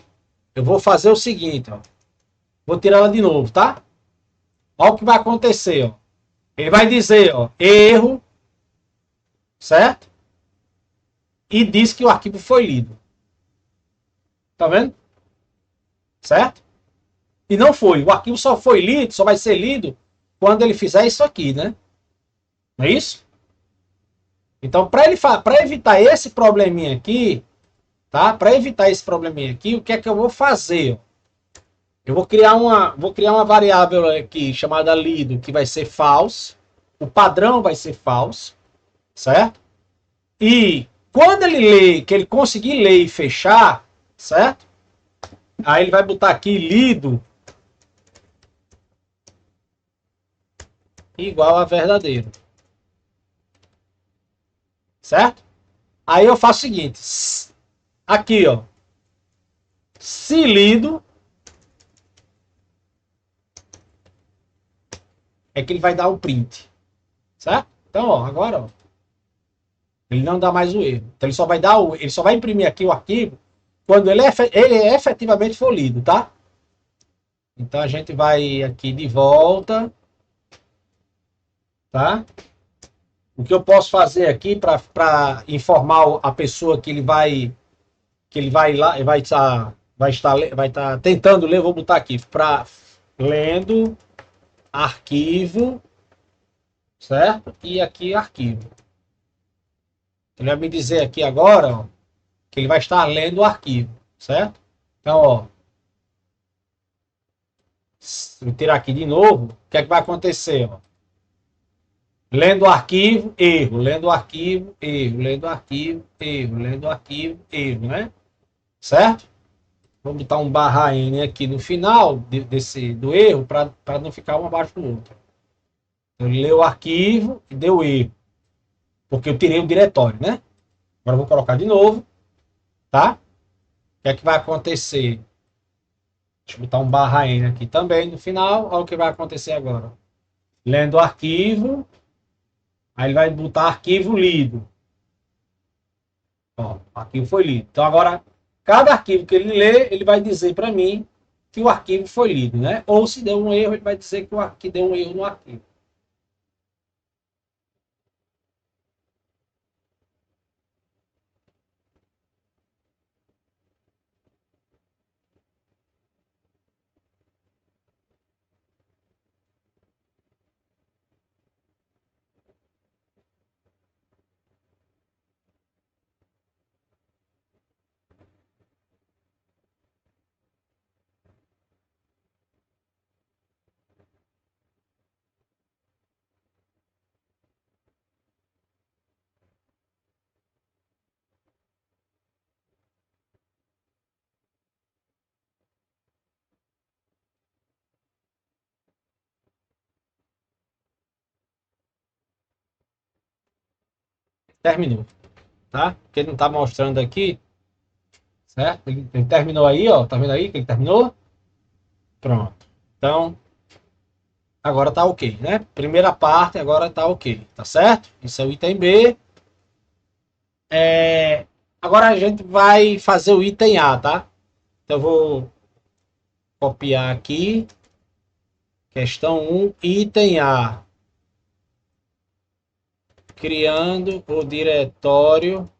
[SPEAKER 1] Eu vou fazer o seguinte, ó. Vou tirar ela de novo, tá? Olha o que vai acontecer, ó. Ele vai dizer, ó, erro, certo? E diz que o arquivo foi lido. Tá vendo? Certo? E não foi. O arquivo só foi lido, só vai ser lido quando ele fizer isso aqui, né? Não é isso? Então, para evitar esse probleminha aqui, tá? Para evitar esse probleminha aqui, o que é que eu vou fazer? Eu vou criar uma variável aqui chamada lido, que vai ser false. O padrão vai ser false, certo? E quando ele lê, que ele conseguir ler e fechar, certo? Aí ele vai botar aqui lido igual a verdadeiro. Certo? Aí eu faço o seguinte. Aqui, ó. Se lido, é que ele vai dar o print. Certo? Então, ó, agora, ó. Ele não dá mais o erro. Então ele só vai imprimir aqui o arquivo quando ele efetivamente for lido, tá? Então a gente vai aqui de volta, tá? O que eu posso fazer aqui para informar a pessoa que ele vai lá, vai estar tentando ler, vou botar aqui para lendo arquivo, certo? E aqui arquivo. Ele vai me dizer aqui agora, ó, que ele vai estar lendo o arquivo, certo? Então, ó, vou tirar aqui de novo, o que é que vai acontecer, ó? Lendo o arquivo, erro, lendo o arquivo, erro, lendo o arquivo, erro, lendo o arquivo, erro, né? Certo? Vou botar um barra N aqui no final do erro para não ficar um abaixo do outro. Eu leu o arquivo e deu erro. Porque eu tirei o diretório, né? Agora eu vou colocar de novo, tá? O que é que vai acontecer? Deixa eu botar um barra N aqui também no final. Olha o que vai acontecer agora. Lendo o arquivo, aí ele vai botar arquivo lido. Ó, o arquivo foi lido. Então agora, cada arquivo que ele lê, ele vai dizer para mim que o arquivo foi lido, né? Ou se deu um erro, ele vai dizer que deu um erro no arquivo. Terminou, tá? Porque ele não está mostrando aqui, certo? Ele terminou aí, ó. Tá vendo aí que ele terminou? Pronto. Então, agora tá ok, né? Primeira parte agora tá ok, tá certo? Isso é o item B. Agora a gente vai fazer o item A, tá? Então eu vou copiar aqui. Questão 1, item A. Criando o diretório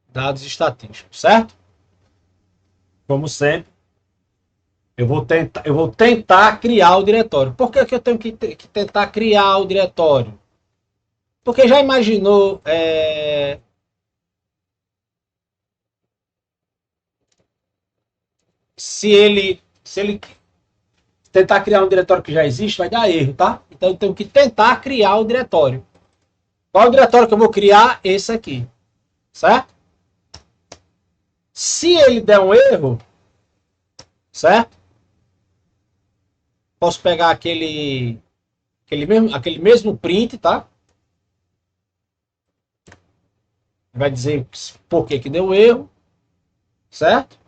[SPEAKER 1] dados estatísticos, certo? Como sempre, eu vou tentar criar o diretório. Por que, que eu tenho que tentar criar o diretório? Porque já imaginou se ele tentar criar um diretório que já existe, vai dar erro, tá? Então eu tenho que tentar criar o diretório. Qual é o diretório que eu vou criar? Esse aqui, certo? Se ele der um erro, certo? Posso pegar aquele mesmo print, tá? Vai dizer por que deu erro, certo?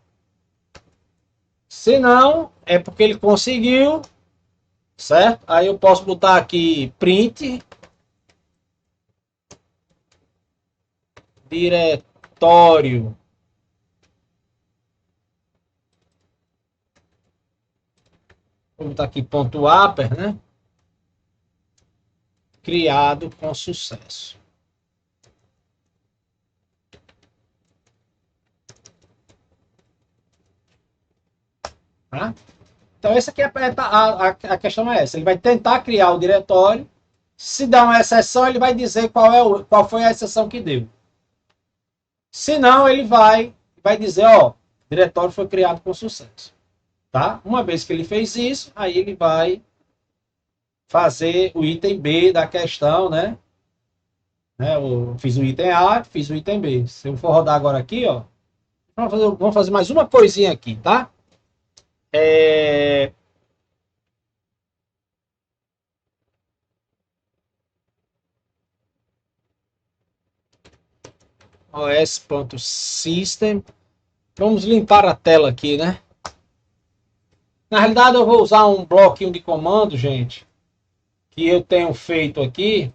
[SPEAKER 1] Se não, é porque ele conseguiu, certo? Aí eu posso botar aqui print diretório. Vou botar aqui ponto .upper, né? Criado com sucesso. Tá? Então, essa aqui a questão é essa. Ele vai tentar criar o diretório. Se dá uma exceção, ele vai dizer qual foi a exceção que deu. Se não, ele vai dizer, ó, o diretório foi criado com sucesso. Tá? Uma vez que ele fez isso, aí ele vai fazer o item B da questão, né? Eu fiz o item A, fiz o item B. Se eu for rodar agora aqui, ó, vamos fazer mais uma coisinha aqui, tá? os.system. Vamos limpar a tela aqui, né? Na realidade, eu vou usar um bloquinho de comando, gente, que eu tenho feito aqui,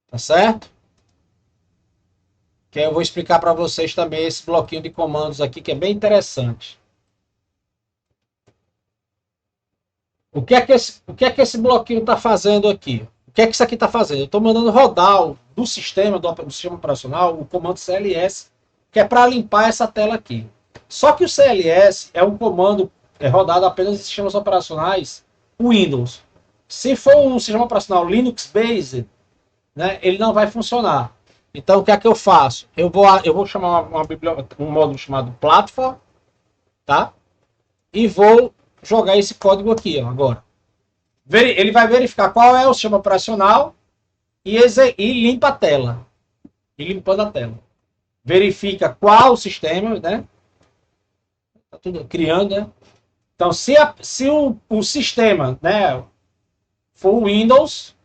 [SPEAKER 1] tá certo? Que eu vou explicar para vocês também esse bloquinho de comandos aqui, que é bem interessante. O que é que esse bloquinho está fazendo aqui? O que é que isso aqui está fazendo? Eu estou mandando rodar do sistema operacional o comando CLS, que é para limpar essa tela aqui. Só que o CLS é um comando rodado apenas em sistemas operacionais Windows. Se for um sistema operacional Linux-based, né, ele não vai funcionar. Então, o que é que eu faço? Eu vou chamar um módulo chamado Platform, tá? E vou jogar esse código aqui, ó, agora. Ele vai verificar qual é o sistema operacional e limpa a tela. E limpando a tela. Verifica qual o sistema, né? Tá tudo criando, né? Então, se o sistema, né, for o Windows,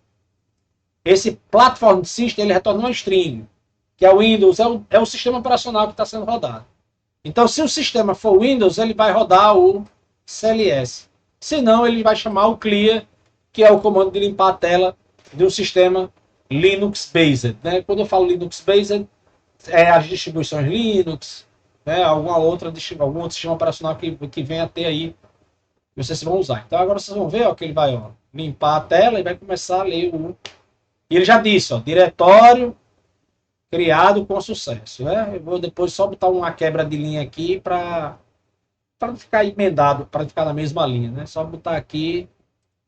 [SPEAKER 1] esse Platform System, ele retorna uma string, que é o Windows, é o sistema operacional que está sendo rodado. Então, se o sistema for Windows, ele vai rodar o CLS. Se não, ele vai chamar o clear, que é o comando de limpar a tela de um sistema Linux-based. Né? Quando eu falo Linux-based, é as distribuições Linux, né? algum outro sistema operacional que venha a ter aí, que vocês vão usar. Então, agora vocês vão ver ó, que ele vai ó, limpar a tela e vai começar a ler o... E ele já disse, ó, diretório criado com sucesso. Né? Eu vou depois só botar uma quebra de linha aqui para ficar emendado, para ficar na mesma linha. Né? Só botar aqui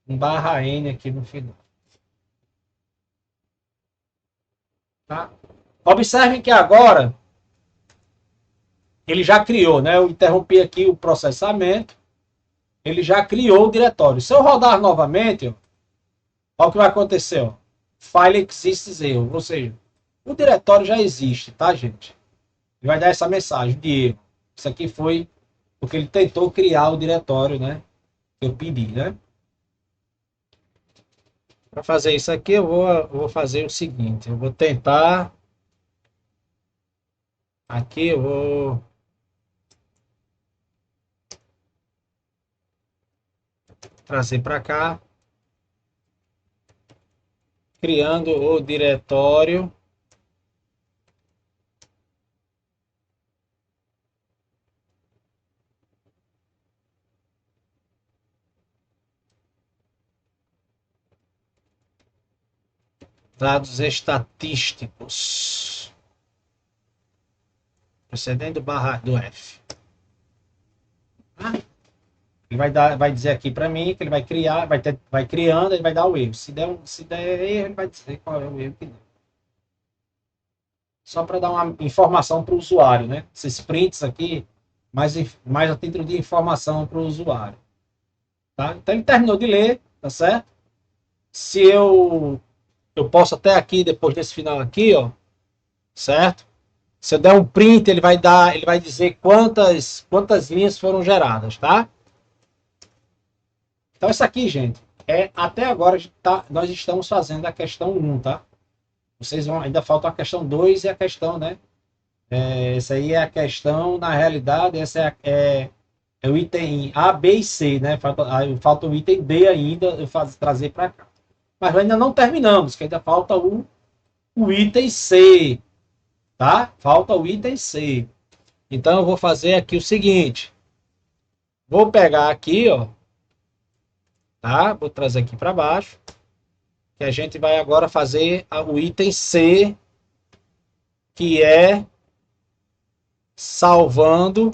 [SPEAKER 1] um /n aqui no final. Tá? Observem que agora ele já criou, né? Eu interrompi aqui o processamento. Ele já criou o diretório. Se eu rodar novamente, ó, olha o que vai acontecer. Ó. File exists erro. Ou seja, o diretório já existe, tá, gente? Ele vai dar essa mensagem de erro. Isso aqui foi porque ele tentou criar o diretório, né? Que eu pedi, né? Para fazer isso aqui, eu vou fazer o seguinte. Eu vou tentar... Aqui eu vou... trazer para cá. Criando o diretório. Dados estatísticos. Precedendo do F. Ele vai dizer aqui para mim que ele vai criar, vai criando, ele vai dar o erro. Se der erro, ele vai dizer qual é o erro que deu. Só para dar uma informação para o usuário, né? Esses prints aqui, mais a título de informação para o usuário. Tá? Então ele terminou de ler, tá certo? Se eu posso até aqui, depois desse final aqui, ó, certo? Se eu der um print, ele vai dizer quantas linhas foram geradas, tá? Então isso aqui, gente, até agora nós estamos fazendo a questão 1, tá? Ainda falta a questão 2 e a questão, né? Essa aí é a questão, na realidade, essa é o item A, B e C, né? Falta o item D ainda, trazer para cá. Mas ainda não terminamos, que ainda falta o item C, tá? Falta o item C. Então eu vou fazer aqui o seguinte. Vou pegar aqui, ó, tá? Vou trazer aqui para baixo, que a gente vai agora fazer o item C, que é salvando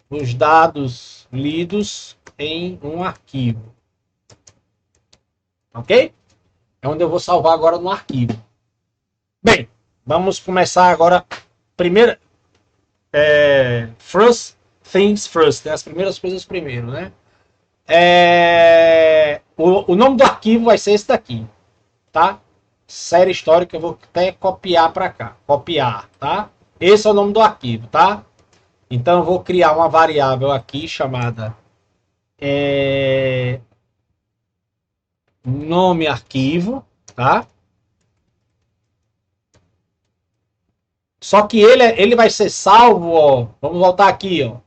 [SPEAKER 1] os dados lidos em um arquivo. Ok? É onde eu vou salvar agora no arquivo. Bem, vamos começar agora. Primeiro, first things first, né? As primeiras coisas primeiro, né? O nome do arquivo vai ser esse daqui, tá? Série histórica, eu vou até copiar para cá. Copiar, tá? Esse é o nome do arquivo, tá? Então eu vou criar uma variável aqui chamada nome arquivo, tá? Só que ele vai ser salvo, ó. Vamos voltar aqui, ó.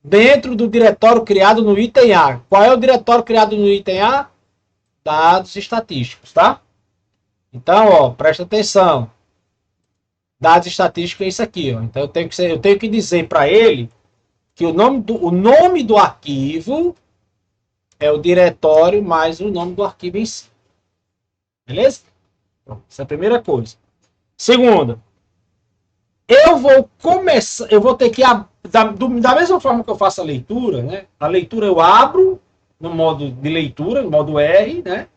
[SPEAKER 1] Dentro do diretório criado no item A. Qual é o diretório criado no item A? Dados estatísticos, tá? Então, ó, presta atenção. Dados estatísticos é isso aqui, ó. Então eu tenho que dizer para ele que o nome do arquivo é o diretório mais o nome do arquivo em si. Beleza? Então, essa é a primeira coisa. Segunda, eu vou ter que, da mesma forma que eu faço a leitura, né? A leitura eu abro no modo de leitura, no modo R, né?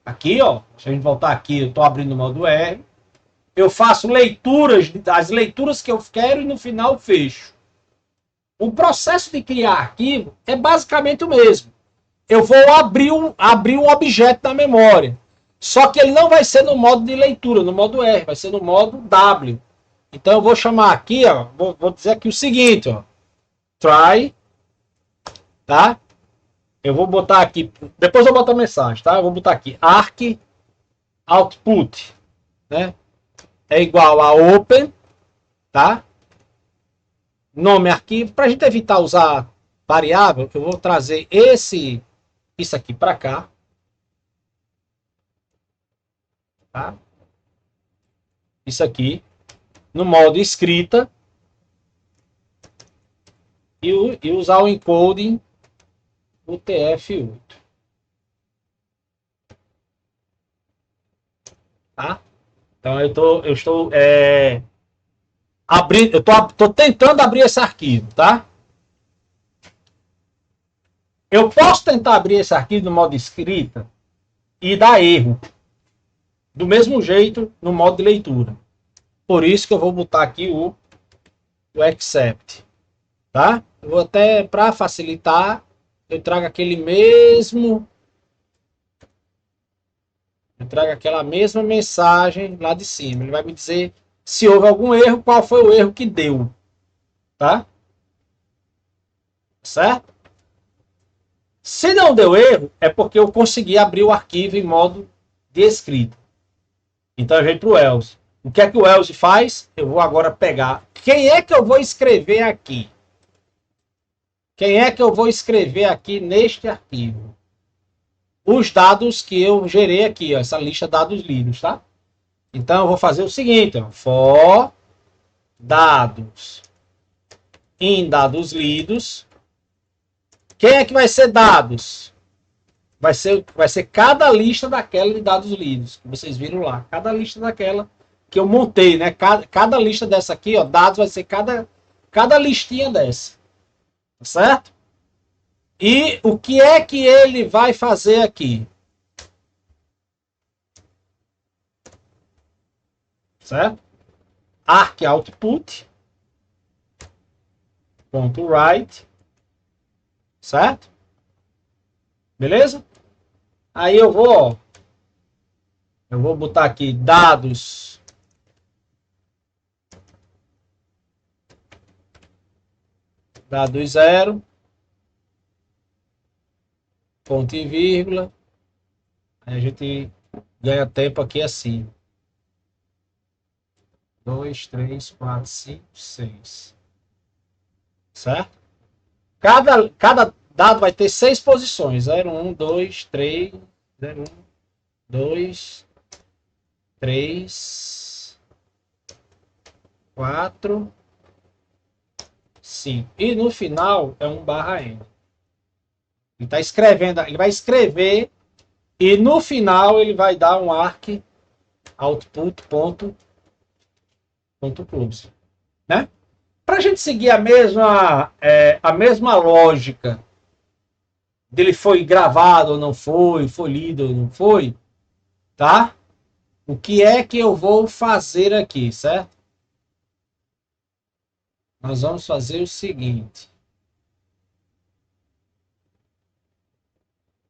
[SPEAKER 1] Aqui, ó, se a gente voltar aqui, eu estou abrindo no modo R. Eu faço leituras, as leituras que eu quero e no final fecho. O processo de criar arquivo é basicamente o mesmo. Eu vou abrir um objeto na memória. Só que ele não vai ser no modo de leitura, no modo R, vai ser no modo W. Então eu vou chamar aqui, ó, vou dizer aqui o seguinte, ó, try, tá? Eu vou botar aqui, depois eu boto a mensagem, tá? Eu vou botar aqui arc output, né? É igual a open, tá? Nome arquivo, para a gente evitar usar variável, eu vou trazer isso aqui para cá, tá? Isso aqui no modo escrita e usar o encoding UTF-8, tá? Então eu estou abrindo, eu tô tentando abrir esse arquivo, tá? Eu posso tentar abrir esse arquivo no modo escrita e dar erro, do mesmo jeito no modo de leitura. Por isso que eu vou botar aqui o except, tá? Eu vou até, para facilitar, eu trago aquela mesma mensagem lá de cima. Ele vai me dizer se houve algum erro, qual foi o erro que deu, tá? Certo? Se não deu erro, é porque eu consegui abrir o arquivo em modo de escrita. Então eu venho para o else. O que é que o else faz? Eu vou agora pegar. Quem é que eu vou escrever aqui? Quem é que eu vou escrever aqui neste arquivo? Os dados que eu gerei aqui, ó, essa lista de dados lidos, tá? Então eu vou fazer o seguinte, ó, for dados em dados lidos. Quem é que vai ser dados? Vai ser cada lista daquela de dados lidos, que vocês viram lá. Cada lista daquela que eu montei, né? Cada lista dessa aqui, ó, dados vai ser cada listinha dessa. Tá certo? E o que é que ele vai fazer aqui? Certo? Arc output ponto write Certo? Beleza? Aí eu vou botar aqui dados zero, ponto e vírgula. Aí a gente ganha tempo aqui assim. 2, 3, 4, 5, 6. Certo? Cada dado vai ter 6 posições. 0, 1, 2, 3, 0, 1, 2, 3, 4, 5. E no final é um barra N. Ele está escrevendo, ele vai escrever e no final ele vai dar um arc output.clubs, né? Para a gente seguir a mesma lógica dele foi gravado ou não foi lido ou não foi, tá? O que é que eu vou fazer aqui, certo? Nós vamos fazer o seguinte.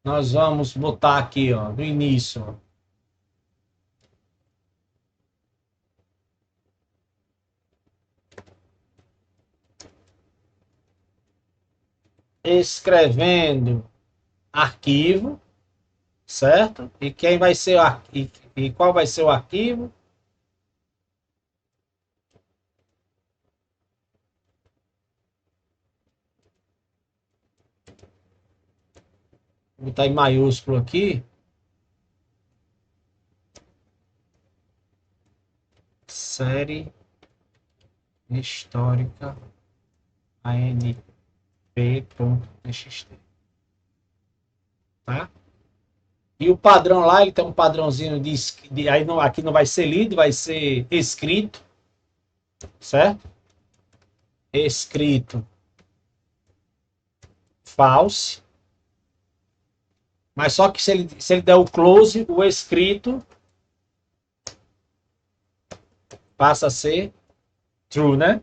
[SPEAKER 1] Nós vamos botar aqui, ó, no início, ó, escrevendo arquivo, certo? E quem vai ser e qual vai ser o arquivo? Vou botar em maiúsculo aqui. Série histórica anp.txt, tá? E o padrão lá, ele tem um padrãozinho aí não, aqui não vai ser lido, vai ser escrito, certo? Escrito false. Mas só que se ele der o close, o escrito passa a ser true, né?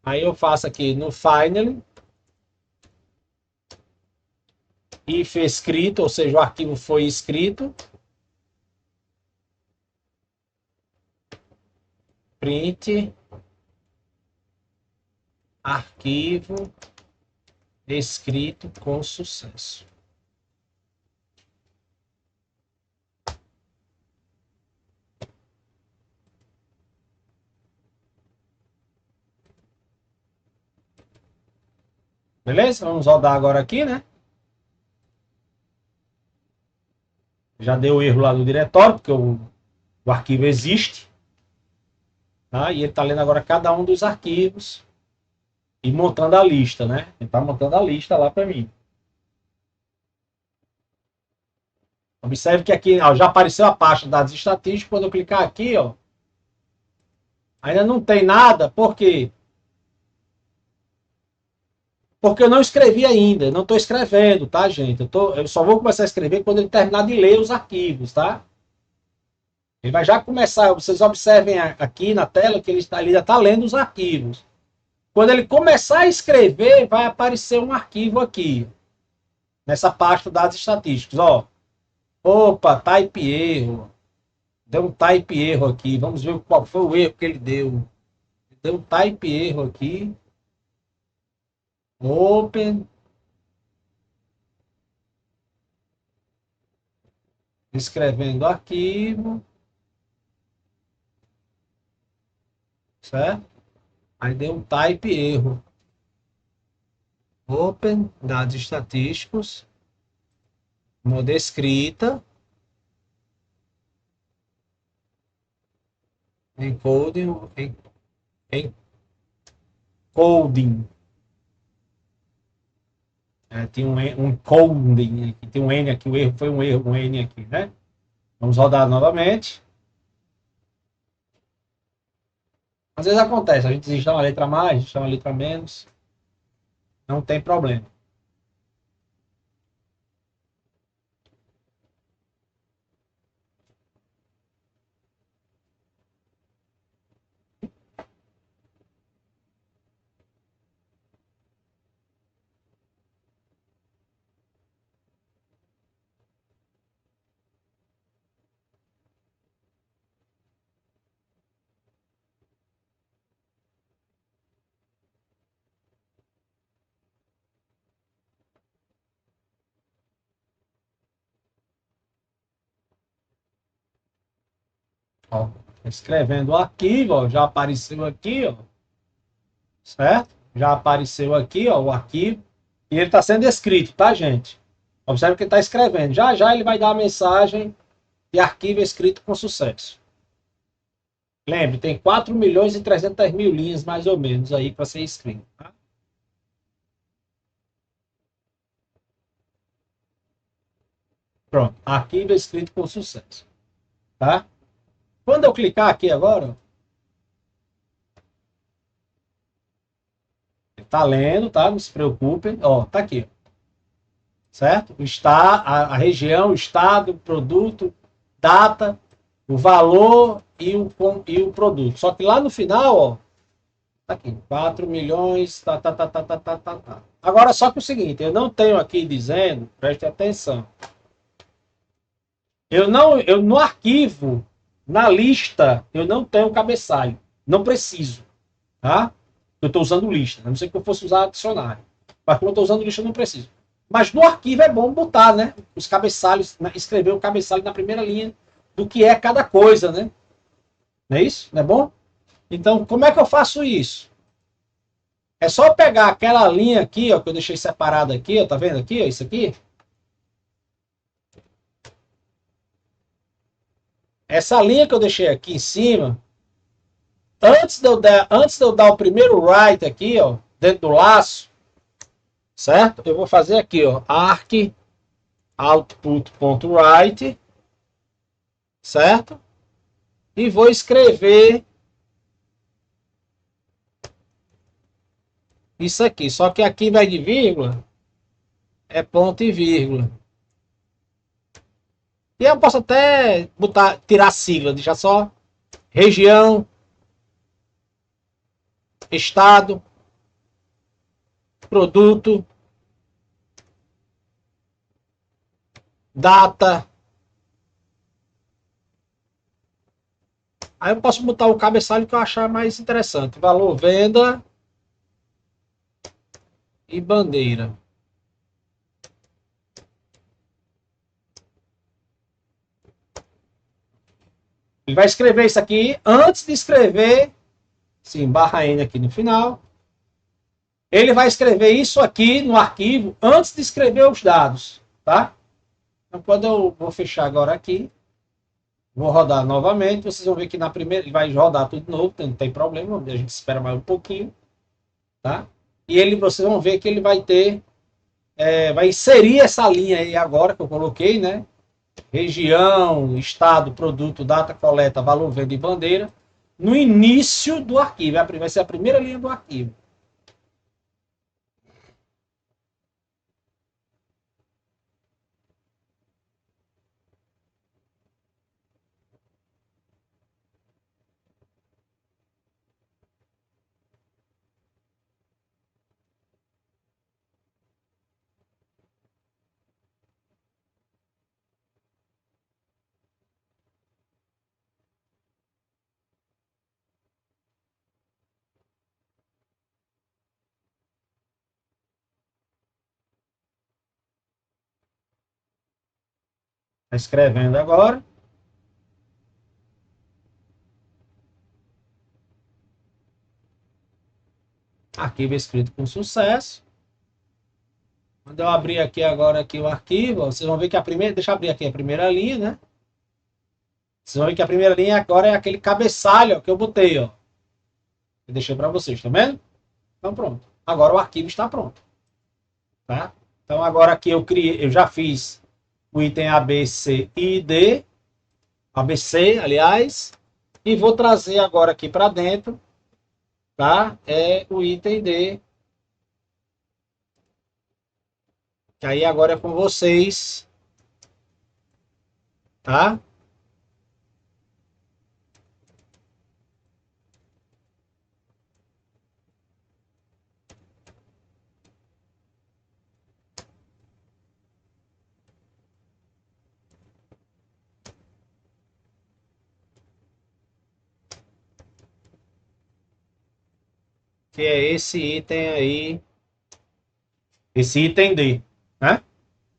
[SPEAKER 1] Aí eu faço aqui no finally, if escrito, ou seja, o arquivo foi escrito, print arquivo escrito com sucesso. Beleza? Vamos rodar agora aqui, né? Já deu erro lá no diretório, porque o arquivo existe. Tá? E ele está lendo agora cada um dos arquivos e montando a lista, né? Ele está montando a lista lá para mim. Observe que aqui ó, já apareceu a pasta de dados estatísticos. Quando eu clicar aqui, ó, ainda não tem nada. Por quê? Porque eu não escrevi ainda. Não estou escrevendo, tá, gente? Eu só vou começar a escrever quando ele terminar de ler os arquivos, tá? Ele vai já começar. Vocês observem aqui na tela que ele já está lendo os arquivos. Quando ele começar a escrever, vai aparecer um arquivo aqui, nessa pasta de dados estatísticos. Ó, opa, type erro. Deu um type erro aqui. Vamos ver qual foi o erro que ele deu. Deu um type erro aqui. Open. Escrevendo arquivo. Certo? Aí deu um type erro. Open, dados estatísticos. Moda escrita. Encoding. Encoding. Tem um coding aqui, tem um N aqui, o erro foi um erro, um N aqui, né? Vamos rodar novamente. Às vezes acontece, a gente digita uma letra a mais, digita uma letra a menos, não tem problema. Ó, escrevendo o arquivo, ó, já apareceu aqui, ó, certo? Já apareceu aqui, ó, o arquivo. E ele está sendo escrito, tá, gente? Observe que ele está escrevendo. Já já ele vai dar a mensagem de arquivo escrito com sucesso. Lembre, tem 4 milhões e 300 mil linhas, mais ou menos, aí para ser escrito. Tá? Pronto, arquivo escrito com sucesso. Tá? Quando eu clicar aqui agora, ele está lendo, tá? Não se preocupem. Ó, tá aqui. Certo? Está a região, o estado, o produto, data, o valor e o produto. Só que lá no final, ó, tá aqui, 4 milhões, tá. Agora, só que o seguinte, eu não tenho aqui dizendo, preste atenção, eu no arquivo, na lista, eu não tenho cabeçalho, não preciso, tá? Eu estou usando lista, a não ser que eu fosse usar dicionário, mas como eu estou usando lista, eu não preciso. Mas no arquivo é bom botar, né? Os cabeçalhos, escrever o cabeçalho na primeira linha do que é cada coisa, né? Não é isso? Não é bom? Então, como é que eu faço isso? É só pegar aquela linha aqui, ó, que eu deixei separada aqui, ó, tá vendo aqui, ó, isso aqui? Essa linha que eu deixei aqui em cima, antes de eu dar o primeiro write aqui, ó, dentro do laço, certo? Eu vou fazer aqui, ó, arc output.write, certo? E vou escrever isso aqui. Só que aqui, vai de vírgula, é ponto e vírgula. E eu posso até botar, tirar a sigla, deixar só região, estado, produto, data. Aí eu posso botar o cabeçalho que eu achar mais interessante. Valor, venda e bandeira. Ele vai escrever isso aqui antes de escrever, sim, barra N aqui no final. Ele vai escrever isso aqui no arquivo antes de escrever os dados, tá? Então, quando eu vou fechar agora aqui, vou rodar novamente, vocês vão ver que na primeira ele vai rodar tudo de novo, não tem problema, a gente espera mais um pouquinho, tá? E ele, vocês vão ver que ele vai ter, vai inserir essa linha aí agora que eu coloquei, né? Região, estado, produto, data, coleta, valor, venda e bandeira, no início do arquivo. Vai ser a primeira linha do arquivo. Está escrevendo agora. Arquivo escrito com sucesso. Quando eu abrir aqui agora aqui o arquivo, vocês vão ver que a primeira, deixa eu abrir aqui a primeira linha, né? Vocês vão ver que a primeira linha agora é aquele cabeçalho ó, que eu botei, ó. Eu deixei para vocês, tá vendo? Então pronto. Agora o arquivo está pronto, tá? Então agora aqui eu já fiz o item A, B, C e D, ABC, aliás, e vou trazer agora aqui para dentro, tá? É o item D, que aí agora é com vocês, tá? Que é esse item aí, esse item D, né?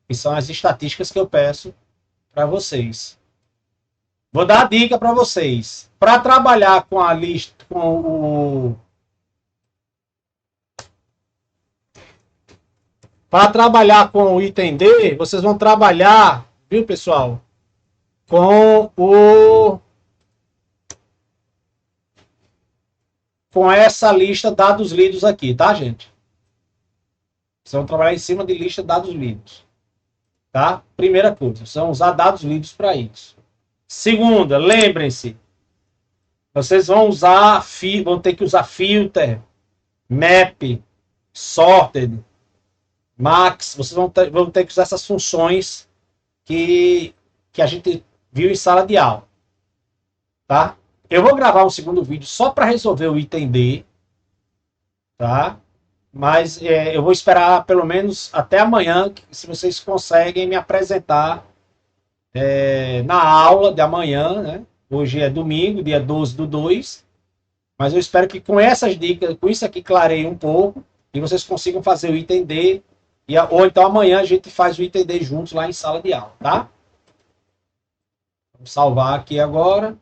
[SPEAKER 1] Que são as estatísticas que eu peço para vocês. Vou dar a dica para vocês. Para trabalhar com a lista, com o para trabalhar com o item D, vocês vão trabalhar, viu, pessoal? Com essa lista dados lidos aqui, tá, gente? Vocês vão trabalhar em cima de lista dados lidos. Tá? Primeira coisa, vocês vão usar dados lidos para isso. Segunda, lembrem-se, vocês vão ter que usar filter, map, sorted, max. Vocês vão ter que usar essas funções que a gente viu em sala de aula. Tá? Eu vou gravar um segundo vídeo só para resolver o item D. Tá? Mas eu vou esperar pelo menos até amanhã, se vocês conseguem me apresentar na aula de amanhã, né? Hoje é domingo, dia 12/2, mas eu espero que com essas dicas, com isso aqui clareie um pouco, e vocês consigam fazer o item D, ou então amanhã a gente faz o item D juntos lá em sala de aula, tá? Vamos salvar aqui agora.